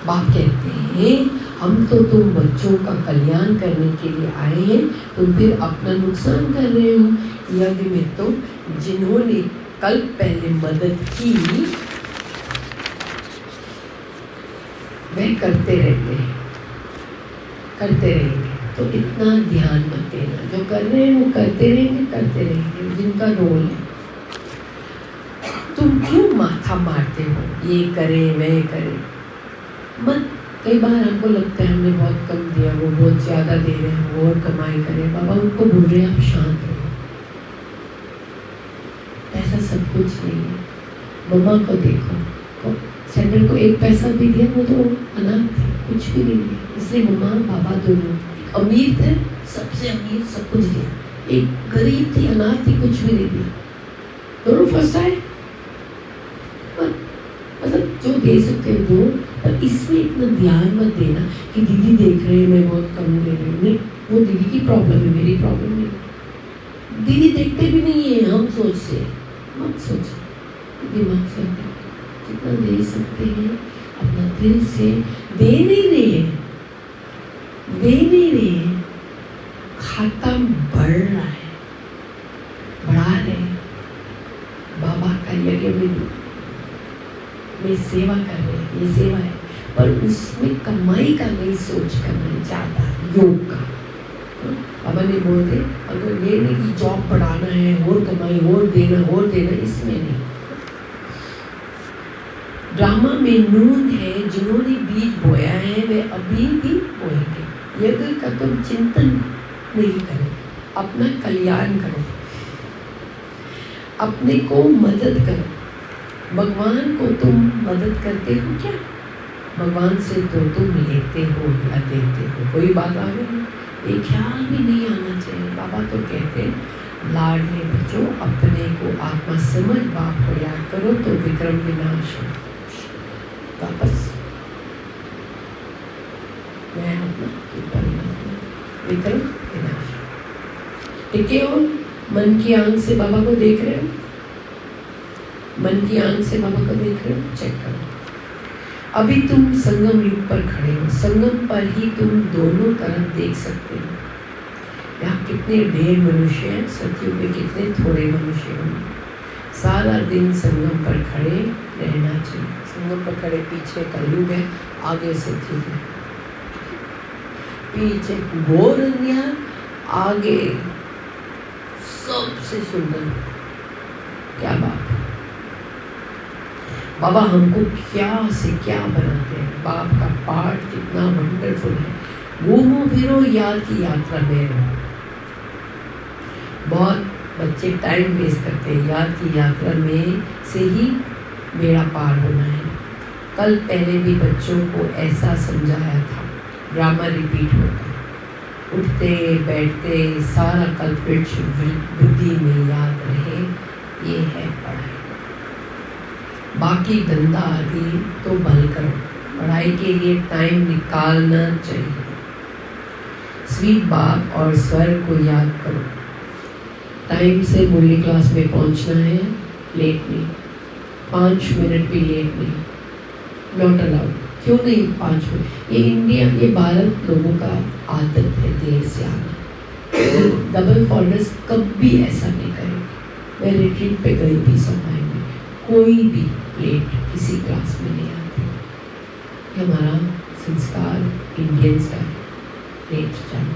बाप कहते हैं हम तो तुम बच्चों का कल्याण करने के लिए आए हैं, तुम फिर अपना नुकसान कर रहे हो। यज्ञ में तो जिन्होंने कल पहले मदद की वह करते रहते हैं, करते रहेंगे। तो इतना ध्यान मत देना, जो कर रहे हैं वो करते रहेंगे, जिनका रोल है। तुम क्यों माथा मारते हो, ये करे वह करे मत। कई बार हमको लगता है हमने बहुत कम दिया, वो बहुत ज़्यादा दे रहे हैं, वो और कमाई करें। बाबा उनको बोल रहे हैं आप शांत रहो, ऐसा सब कुछ नहीं है। मम्मा को देखो, सेंटर को 1 पैसा भी दिया, वो तो अनाथ थे, कुछ भी नहीं दिया। इसलिए मम्मा बाबा दोनों, अमीर थे सबसे अमीर, सब कुछ दिया। एक गरीब थी, अनाथ थी, कुछ भी नहीं दिया। दोनों फंसाए। मतलब जो दे सकते हो दो, पर इसमें इतना ध्यान मत देना कि दीदी देख रहे हैं मैं बहुत कम दे रही हूँ। नहीं, वो दीदी की प्रॉब्लम है, मेरी प्रॉब्लम नहीं। दीदी देखते भी नहीं है, हम सोचते। मत सोचो, दिमाग से जितना दे सकते हैं अपना दिल से दे नहीं रहे, खाता बढ़ रहा है, बढ़ा रहे। बाबा का यज्ञ में सेवा कर रहे हैं, ये सेवा है, पर उसमें कमाई का नहीं सोच करना चाहता, योग का। बाबा ने बोलते अगर ये नहीं कि जॉब बढ़ाना है और कमाई और देना, इसमें नहीं। ड्रामा में नून है, जिन्होंने बीज बोया है वे अभी भी बोएंगे। यज्ञ का तुम चिंतन नहीं करो, अपना कल्याण करो, अपने को मदद करो। भगवान को तुम मदद करते हो क्या? भगवान से तो तुम लेते हो या देते हो। कोई बात आ गई, ये ख्याल भी नहीं आना चाहिए। बाबा तो कहते हैं लाडले बच्चों, अपने को आत्मा समझ बाप को याद करो तो विक्रम विनाश हो। वापस मैं अपना विक्रम विनाश। ठीक है, और मन की आंख से बाबा को देख रहे हो, मन की आंख से बाबा को देख रहे हो, चेक करो। अभी तुम संगम युग पर खड़े हो, संगम पर ही तुम दोनों तरफ देख सकते हो। यहाँ कितने ढेर मनुष्य हैं, सतयुग में कितने थोड़े मनुष्य होंगे। सारा दिन संगम पर खड़े रहना चाहिए। संगम पर खड़े, पीछे कलयुग है, आगे सतयुग है, पीछे घोर अन्याय, आगे सबसे सुंदर। क्या बात है, बाबा हमको क्या से क्या बनाते हैं। बाप का पाठ कितना वंडरफुल है। घूमो फिरो याद की यात्रा में रहो। बहुत बच्चे टाइम वेस्ट करते हैं, याद की यात्रा में से ही बेड़ा पार होना है। कल पहले भी बच्चों को ऐसा समझाया था, ड्रामा रिपीट होता है। उठते बैठते सारा कल्पित बुद्धि में याद रहे, ये है पढ़ाई। बाकी धंधा आदि तो बल करो, पढ़ाई के लिए टाइम निकालना चाहिए। स्वीट बाप और स्वर को याद करो। टाइम से मुरली क्लास में पहुंचना है, लेट नहीं, 5 मिनट भी लेट नहीं, नॉट अलाउड। क्यों नहीं 5 मिनट? ये इंडिया, ये भारत लोगों का आदत है देर से आना। डबल फॉरनर्स कभी ऐसा नहीं करेंगे। मैं रिट्रीट पे गई थी समय में, कोई भी लेट किसी क्लास में नहीं आते। ये हमारा संस्कार इंडियंस का लेट जाना।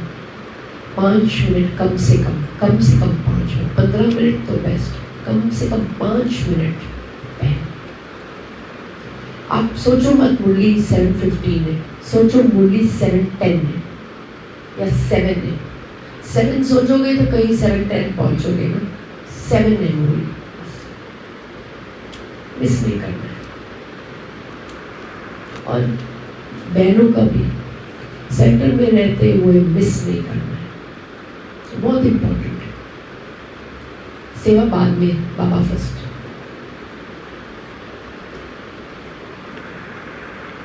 5 मिनट कम से कम 5 मिनट, 15 मिनट तो बेस्ट, कम से कम 5 मिनट पहले। आप सोचो मत मुरली 7:15 है, सोचो मुरली 7:10 है या 7 है। 7 सोचोगे तो कहीं 7:10 पहुंचोगे ना। 7 है मुरली, मिस नहीं करना है। और बहनों का भी सेंटर में रहते हुए मिस नहीं करना है, बहुत इंपॉर्टेंट है। सेवा बाद में, बाबा फर्स्ट।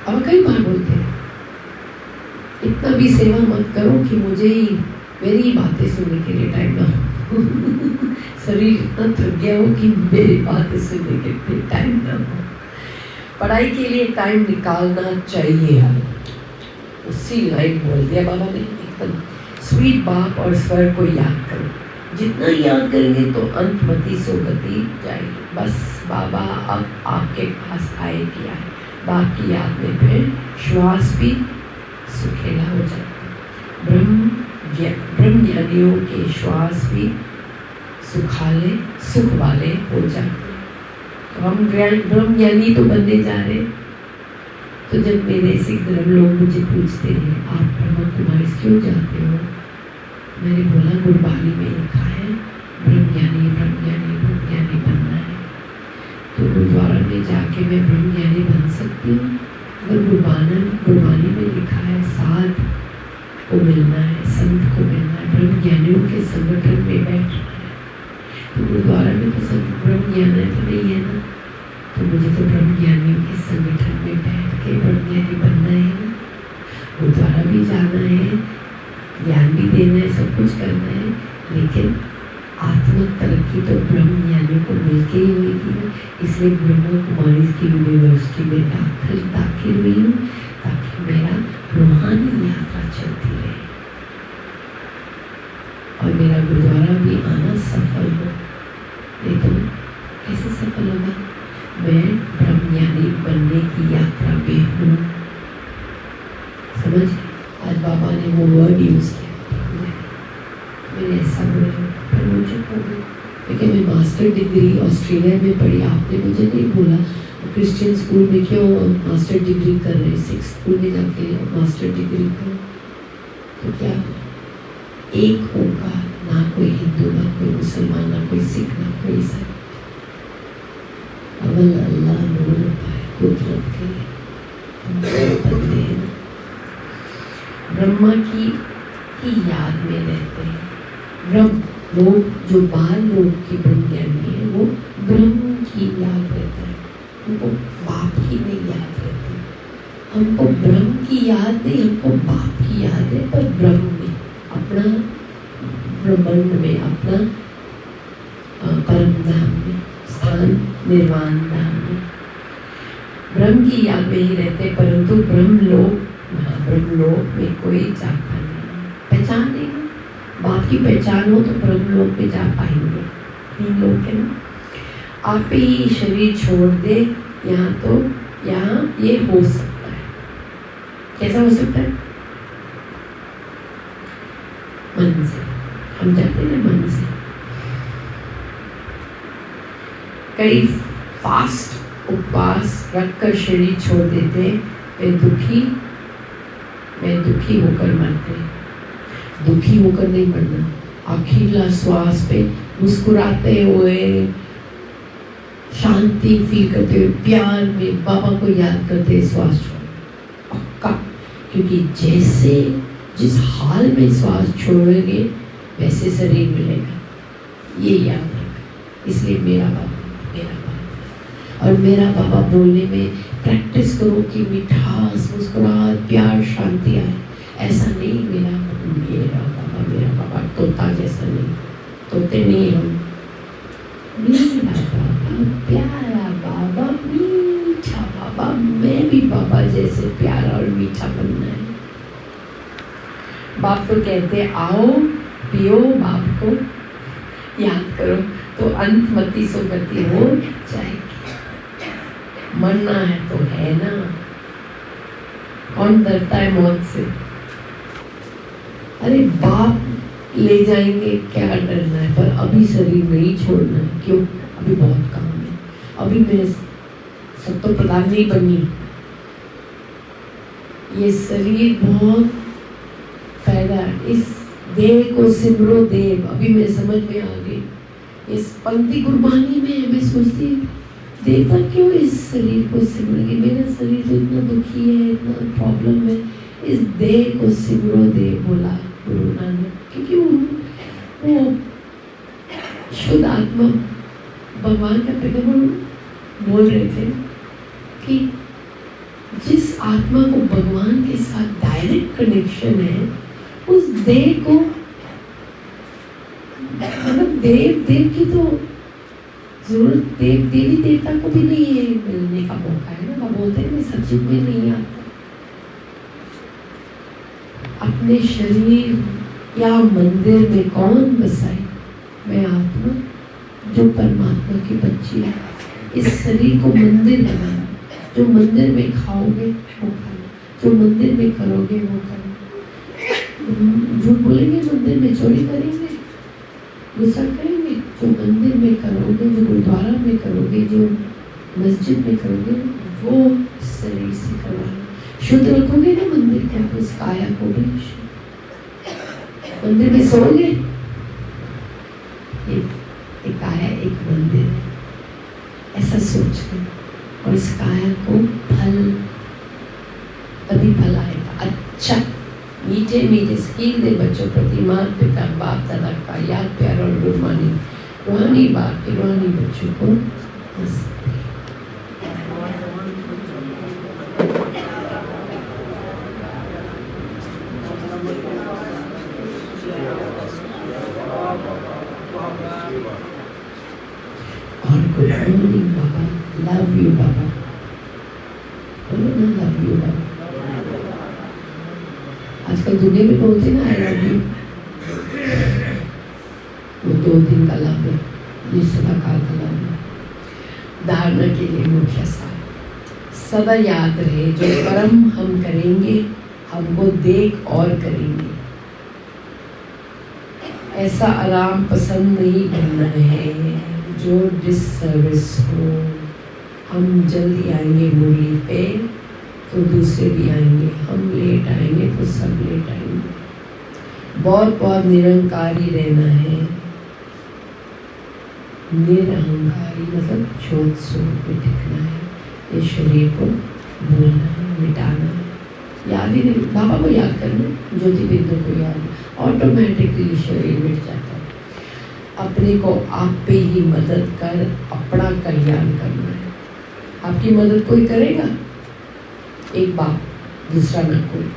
अब कई बार बोलते हैं इतना भी सेवा मत करो कि मुझे ही मेरी ही बातें सुनने के लिए टाइम ना हो। शरीर इतना थक गया हो कि मेरी बातें सुनने के लिए टाइम ना हो। पढ़ाई के लिए टाइम निकालना चाहिए। उसी लाइन बोल दिया बाबा ने एकदम। स्वीट बाप और स्वर को याद करो। जितना याद करेंगे तो अंतमति सोगति जाएगी। बस बाबा अब आपके पास आए किया है। बाप की याद में फिर श्वास भी सुखेला हो जाता है। ब्रह्म ज्ञानियों के श्वास भी सुखाले सुख वाले हो जाते। हम ब्रह्म ज्ञानी तो बनने जा रहे। तो जब मेरे सिख धर्म लोग मुझे पूछते हैं आप ब्रह्म कुमारी क्यों जाते हो, मैंने बोला गुरबानी में लिखा है ब्रह्म ज्ञानी बनना है। तो गुरुद्वारा में जाके मैं ब्रह्म ज्ञानी बन सकती हूँ? अगर गुरबानी में लिखा है साध को मिलना है, संत को मिलना है, ब्रह्म ज्ञानियों के संगठन में बैठना है, तो गुरुद्वारा में तो सब ब्रह्म ज्ञान है तो नहीं है ना। तो मुझे तो ब्रह्म ज्ञानियों के संगठन में बैठ के ब्रह्म ज्ञानी बनना है ना। गुरुद्वारा भी जाना है, ज्ञान भी देना है, सब कुछ करना है, लेकिन आत्मिक तरक्की तो ब्रह्म ज्ञानियों को मिलके ही होगी ना। इसलिए ब्रह्म कुमारी की यूनिवर्सिटी में दाखिल हुई हूँ ताकि मेरा रूहानी यात्रा चलती रहे और मेरा गुरुद्वारा भी आना सफल हो। नहीं तो कैसे सफल होगा? मैं ब्रह्मज्ञानी बनने की यात्रा में हूँ। समझ? आज बाबा ने वो वर्ड यूज किया, मैंने ऐसा बोला पर मुझे लेकिन मैं मास्टर डिग्री ऑस्ट्रेलिया में पढ़ी। आपने मुझे नहीं बोला क्रिश्चियन स्कूल में क्यों मास्टर डिग्री कर रहे, सिक्स स्कूल में जाके मास्टर डिग्री करो। तो क्या एक होगा, ना कोई हिंदू, ना कोई मुसलमान, ना कोई सिख, ना कोई ईसाई। अवल अल्लाह नूर पाए कुदरत के बंदे हैं। ब्रह्मा की ही याद में रहते हैं। ब्रह्म लोग जो बाल लोग की ब्रह्म ज्ञानी है वो ब्रह्म की याद रहता है, उनको बाप की नहीं याद रहती। हमको ब्रह्म की याद नहीं, हमको बाप की याद है, पर ब्रह्म में अपना ब्रह्मांड में अपना परम धाम में स्थान निर्वाण धाम में ब्रह्म की याद में ही रहते। परंतु ब्रह्म लोक में कोई जाता नहीं, पहचान नहीं। बाप की पहचान हो तो ब्रह्म लोक में जा पाएंगे। तीन लोग है ना, आप ही शरीर छोड़ दे यहाँ, तो यहाँ ये हो सकता है। कैसा हो सकता है? मन से हम जाते हैं, मन से। कई फास्ट उपवास रखकर शरीर छोड़ देते, वे दुखी होकर मरते। दुखी होकर नहीं मरना, आखिरी श्वास पे मुस्कुराते हुए, शांति फील करते हुए, प्यार में बाबा को याद करते श्वास छोड़ पक्का। क्योंकि जैसे जिस हाल में श्वास छोड़ेंगे वैसे शरीर मिलेगा, ये याद रखना। इसलिए मेरा बाबा और मेरा बाबा बोलने में प्रैक्टिस करो कि मिठास, मुस्कुराहट, प्यार, शांति आए। ऐसा नहीं मेरा बाबा तोता जैसा नहीं, तोते नहीं हम। मेरा बाबा प्यारा बाबा, मीठा बाबा, मैं भी बाबा जैसे प्यारा और मीठा बनना है। बाप तो कहते आओ पियो, बाप को याद करो तो अंत मति सुगति हो जाएगी। मरना है तो है ना, कौन डरता है मौत से? अरे बाप ले जाएंगे, क्या डरना है? पर अभी शरीर नहीं छोड़ना है। क्यों? अभी बहुत काम है, अभी मैं सत्तो प्रधान नहीं बनी। ये शरीर बहुत फायदा है, इस देह को सिमरो देव। अभी मैं समझ में आ गई इस पंक्ति कुर्बानी में। मैं सोचती देवता क्यों इस शरीर को सिमरेंगे? मेरा शरीर तो इतना दुखी है, इतना प्रॉब्लम है, इस देह को सिमरो देव बोला गुरु नानक। क्योंकि वो शुद्ध आत्मा भगवान का पैगंबर बोल रहे थे कि जिस आत्मा को भगवान के साथ डायरेक्ट कनेक्शन है, उस देह को, मतलब देव की तो जरूरत देवी देवता को भी नहीं है मिलने का मौका है ना। बोलते हैं मैं सचिव में नहीं आता। अपने शरीर या मंदिर में कौन बसाए? मैं आत्मा जो परमात्मा की बच्ची है। इस शरीर को मंदिर बनाना, जो मंदिर में खाओगे वो खाना, जो मंदिर में करोगे वो करना। जो बोलेंगे मंदिर में चोरी करेंगे, गुस्सा करेंगे, जो मंदिर में करोगे, जो गुरुद्वारा में करोगे, जो मस्जिद में करोगे, वो शरीर से करवाना। शुद्ध रखोगे ना मंदिर को, उस काया को भी। मंदिर में सोओगे, एक काया एक मंदिर है, ऐसा सोच के, और इस काया को फल, तभी फल आएगा अच्छा। मीठे मीठे स्कील दे बच्चों प्रति माता पिता बाप दादा का याद प्यार और गुरबानी, रूहानी बाप के रूहानी बच्चों को और good morning Baba, love you Baba, बोलो ना लव यू बाबा। आजकल दुनिया में बोलते ना आई लव यू, वो 2 दिन का लव है, ये सदा काल का लव है। धारणा के लिए मुख्य सार सदा याद रहे, जो कर्म हम करेंगे हमको देख और करेंगे। ऐसा आराम पसंद नहीं बनना है जो डिसर्विस हो। हम जल्दी आएंगे मुरली पे तो दूसरे भी आएंगे, हम लेट आएंगे तो सब लेट आएंगे। बहुत बहुत निरंकारी रहना है। निरहंकारी मतलब ज्योत स्वरूप में टिकना है। इस शरीर को भूलना है, मिटाना है। याद ही नहीं, बाबा को याद करना, ज्योति बिंदु को याद, ऑटोमेटिकली शरीर मिट जाता है। अपने को आप पे ही मदद कर अपना कल्याण करना है। आपकी मदद कोई करेगा? एक बाप, दूसरा ना कोई।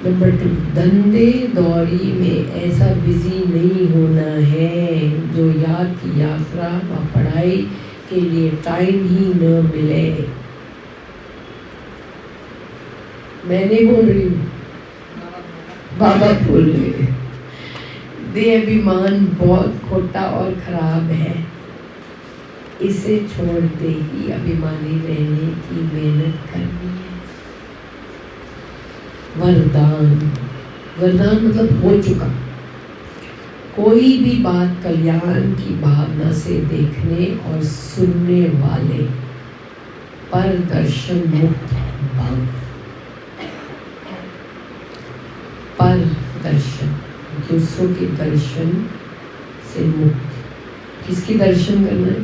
नंबर 2, धंधे दौड़ी में ऐसा बिजी नहीं होना है जो याद की यात्रा व पढ़ाई के लिए टाइम ही न मिले। मैं नहीं बोल रही हूँ, बाबा बोल रहे हैं। देह अभिमान बहुत खोटा और खराब है। इसे छोड़ दे ही अभिमानी रहने की मेहनत करनी है। वरदान, वरदान मतलब हो चुका। कोई भी बात कल्याण की भावना से देखने और सुनने वाले पर दर्शन मुक्त भव। पर दर्शन, दूसरों के दर्शन से मुक्त। किसकी दर्शन करना है?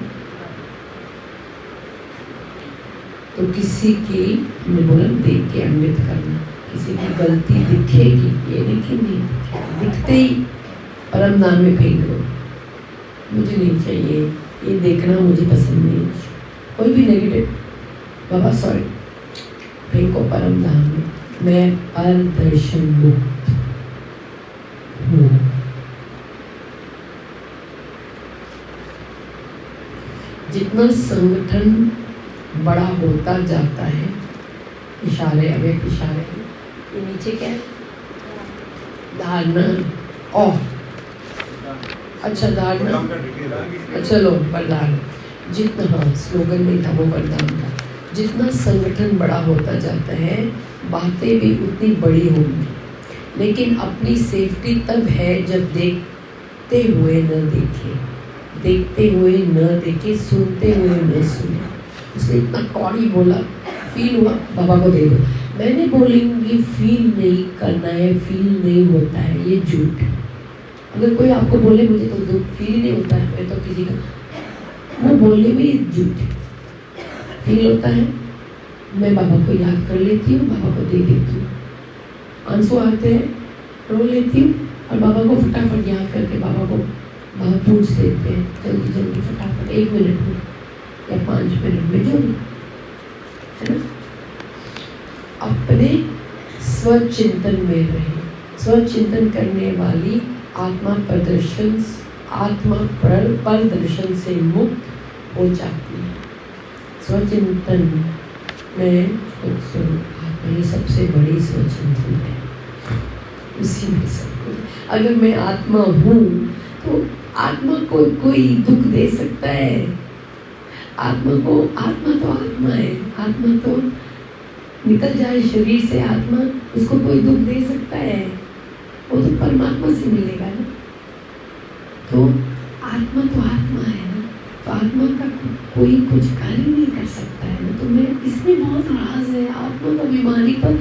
तो किसी की, हमने बोला देख के अमृत करना। किसी की गलती दिखेगी, ये नहीं दिखते ही परम धाम में फेंक दो। मुझे नहीं चाहिए, ये देखना मुझे पसंद नहीं। कोई भी नेगेटिव, बाबा सॉरी, फेंको परम धाम में। मैं पर दर्शन मुक्त हूँ। जितना संगठन बड़ा होता जाता है, इशारे, अव्यक्त इशारे, ये नीचे क्या है? धारणा। अच्छा धारणा, अच्छा लो वरदान। जितना, हाँ स्लोगन नहीं था वो वरदान था। जितना संगठन बड़ा होता जाता है, बातें भी उतनी बड़ी होंगी। लेकिन अपनी सेफ्टी तब है जब देखते हुए न देखे, देखते हुए न देखे, सुनते हुए न सुने। उसने इतना कौड़ी बोला, फील हुआ, बाबा को दे दो। मैंने बोलूँगी फील नहीं करना है, फील नहीं होता है, ये झूठ। अगर कोई आपको बोले मुझे तो दुख फील नहीं होता है, मैं तो किसी का वो बोलने में झूठ फील होता है। मैं बाबा को याद कर लेती हूँ, बाबा को दे देती हूँ। आंसू आते हैं, रो लेती हूँ और बाबा को फटाफट याद करके बाबा को बाबा पूछ लेते हैं, जल्दी जल्दी फटाफट 1 मिनट में या 5 मिनट में, जो भी है ना। अपने स्वचिंतन में रहे। स्वचिंतन करने वाली आत्मा प्रदर्शन, आत्मा पर दर्शन से मुक्त हो जाती है। स्वचिंतन में आत्मा ही सबसे बड़ी स्वचिंतन है, उसी में सब कुछ। अगर मैं आत्मा हूँ तो आत्मा को कोई दुख दे सकता है? आत्मा को, आत्मा तो आत्मा है, आत्मा तो निकल जाए शरीर से आत्मा, उसको कोई दुख दे सकता है? वो तो परमात्मा से मिलेगा ना। तो आत्मा तो आत्मा है ना, तो आत्मा का कोई कुछ कार्य नहीं कर सकता है ना। तो मैं, इसमें बहुत राज है। आत्मा का बीमारी पर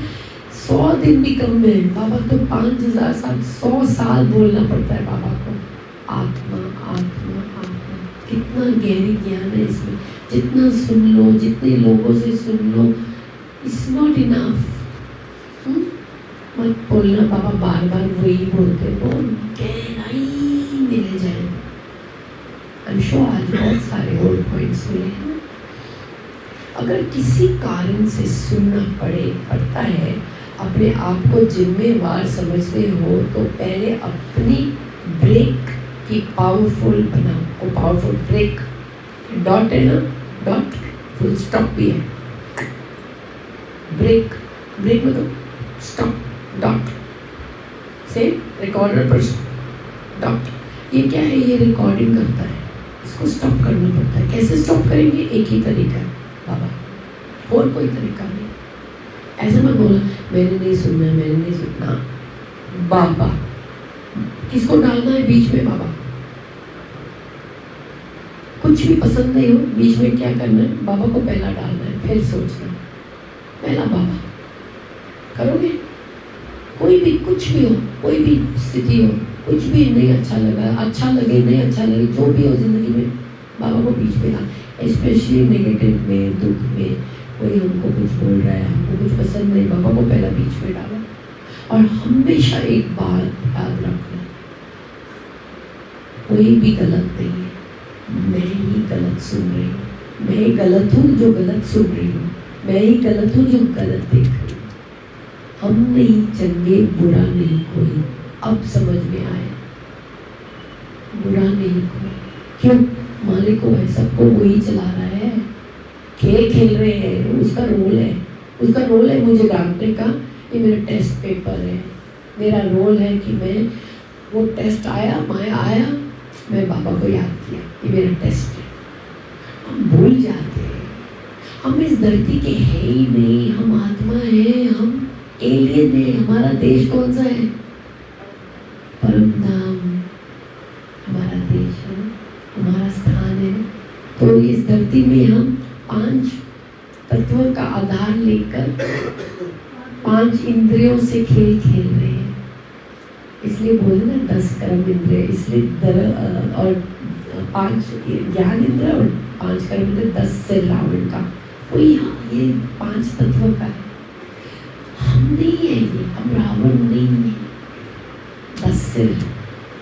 100 दिन भी कम है। बाबा तो 5000 साल, 100 साल बोलना पड़ता है बाबा को। आत्मा आत्मा आत्मा, कितना गहरी ज्ञान है इसमें। जितना सुन लो, जितने लोगों से सुन लो, इट्स नॉट इनफ। मत बोलना बाबा बार बार वही बोलते, बहुत गहराई में ले जाए। आई एम श्योर आज बहुत सारे ओल्ड पॉइंट्स मिले हैं। अगर किसी कारण से सुनना पड़ता है, अपने आप को जिम्मेवार समझते हो, तो पहले अपनी ब्रेक की पावरफुल बनाओ। वो पावरफुल ब्रेक, डॉट है ना, डॉट फुल स्टॉप भी है। ब्रेक, ब्रेक मतलब स्टॉप, डॉट से रिकॉर्डर पर डॉट। ये क्या है? ये रिकॉर्डिंग करता है, इसको स्टॉप करना पड़ता है। कैसे स्टॉप करेंगे? एक ही तरीका है बाबा, और कोई तरीका नहीं। ऐसे मत बोला मैंने नहीं सुनना, मैंने नहीं सुनना। बाबा किसको डालना है बीच में? बाबा। कुछ भी पसंद नहीं हो, बीच में क्या करना है? बाबा को पहला डालना है, फिर सोचना, पहला बाबा। करोगे? कोई भी कुछ भी हो, कोई भी स्थिति हो, कुछ भी नहीं अच्छा लगा, अच्छा लगे नहीं अच्छा लगे, जो भी हो जिंदगी में, बाबा को बीच में ला। स्पेशली नेगेटिव में, दुख में, कोई हमको कुछ बोल रहा है, हमको कुछ पसंद नहीं, बाबा को पहला बीच में डाला। और हमेशा एक बात याद रखना, कोई भी गलत नहीं है, मैं ही गलत सुन रही हूँ, मैं ही गलत हूँ जो गलत सुन रही हूँ, मैं ही गलत हूँ जो गलत देख रही हूँ। हम नहीं चंगे, बुरा नहीं कोई। अब समझ में आया, बुरा नहीं कोई। क्यों? मालिक को है, सबको वही चला रहा है। खेल खेल रहे हैं, उसका रोल है, उसका रोल है मुझे डांटने का। ये मेरा टेस्ट पेपर है, मेरा रोल है कि मैं वो टेस्ट आया, माया आया, मैं बाबा को याद किया, ये मेरा टेस्ट है। हम भूल जाते हैं, हम इस धरती के है ही नहीं, हम आत्मा है, हम एलियन है। हमारा देश कौन सा है? परम धाम हमारा देश है, हमारा स्थान है। तो इस धरती में हम 5 तत्वों का आधार लेकर 5 इंद्रियों से खेल खेल रहे हैं। इसलिए बोले ना 10 कर्म इंद्रिय, इसलिए और 5 ज्ञान इंद्रिय और 5 कर्म इंद्रिय, 10 से रावण का। तो यहाँ ये 5 तत्वों का है। हम नहीं है ये, हम रावण नहीं है। 10 सिर,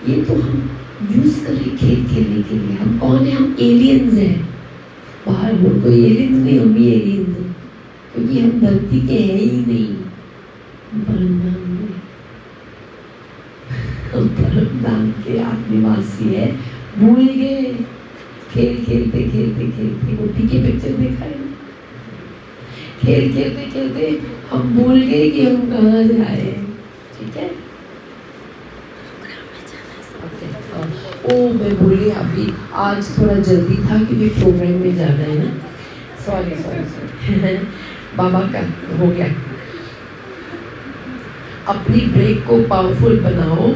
ये तो हम यूज कर रहे खेल खेलने के लिए। हम कौन है? हम एलियंस हैं। बाहर हो कोई एलियंस नहीं, हम ही एलियंस हैं, क्योंकि हम धरती के हैं ही नहीं। परम धाम के आत्मवासी है। भूल गए, खेल खेलते खेलते खेलते, गोपी के पिक्चर देखा है, खेल खेलते खेलते हम भूल गए कि हम कहाँ जाए। ठीक है, ओ मैं भूली, अभी आज थोड़ा जल्दी था क्योंकि प्रोग्राम में जाना है ना। सॉरी बाबा का हो गया। अपनी ब्रेक को पावरफुल बनाओ।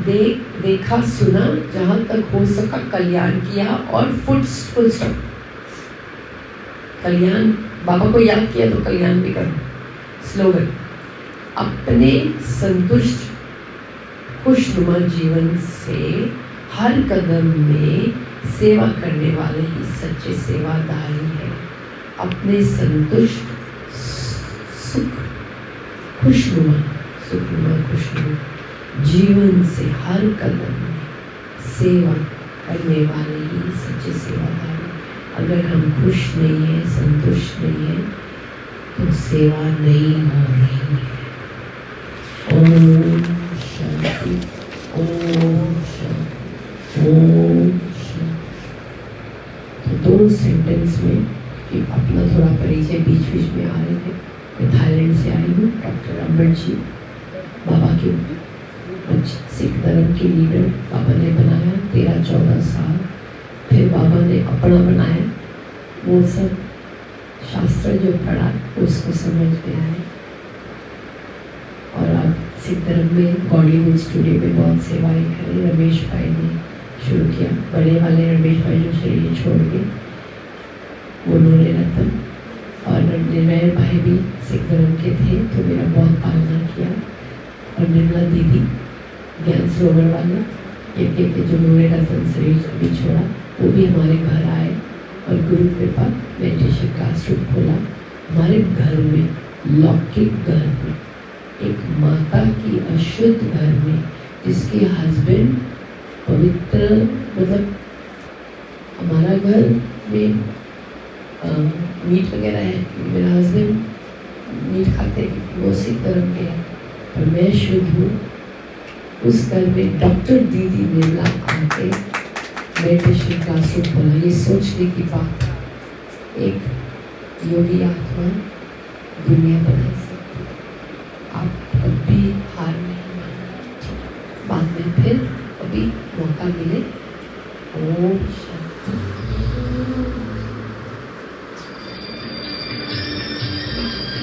देखा सुना, जहां तक हो सका कल्याण किया, और फुल स्टॉप। कल्याण, बाबा को याद किया तो कल्याण भी करो। स्लोगन, अपने संतुष्ट खुशनुमा जीवन से हर कदम में सेवा करने वाले ही सच्चे सेवादारी हैं। अपने संतुष्ट खुशनुमा जीवन से हर कदम में सेवा करने वाले ही सच्चे सेवादारी। अगर हम खुश नहीं हैं, संतुष्ट नहीं हैं, तो सेवा नहीं हो रही है। ओम शांति, ओम शांति, ओम शांति। तो 2 सेंटेंस में कि अपना थोड़ा परिचय बीच बीच में आ रहे थे। मैं थाईलैंड से आई हूँ, डॉक्टर अमर जी, बाबा के सिख धर्म के लीडर बाबा ने बनाया 13-14 साल। फिर बाबा ने अपना बनाया, वो सब शास्त्र जो पढ़ा उसको समझ में आए। और अब सिख धर्म में गॉडलीवुड स्टूडियो में बहुत सेवाएं करें। रमेश भाई ने शुरू किया, बड़े वाले रमेश भाई जो शरीर छोड़ के, वो नूरे रतन। और निर्मल भाई भी सिख धर्म के थे, तो मेरा बहुत पालना किया। और निर्मला दीदी ज्ञान सरोवर वाले ये जो नूरे रतन शरीर अभी छोड़ा, वो भी हमारे घर आए और गुरु कृपा मेडिटेशन क्लासरूम खोला हमारे घर में, लौकिक घर में, एक माता की अशुद्ध घर में, जिसके हस्बैंड पवित्र, मतलब हमारा घर में मीट वगैरह है, मेरा हस्बैंड मीट खाते हैं, वो सिख धर्म के हैं, और मैं शुद्ध हूँ। उस घर में डॉक्टर दीदी निर्मला आके मेडिटेशन क्लासरूम खोला। ये सोचने की बात, एक योगी आत्मा दुनिया बना सकती। आप कभी हार नहीं मानना। बाद में फिर कभी मौका मिले। ओम शांति।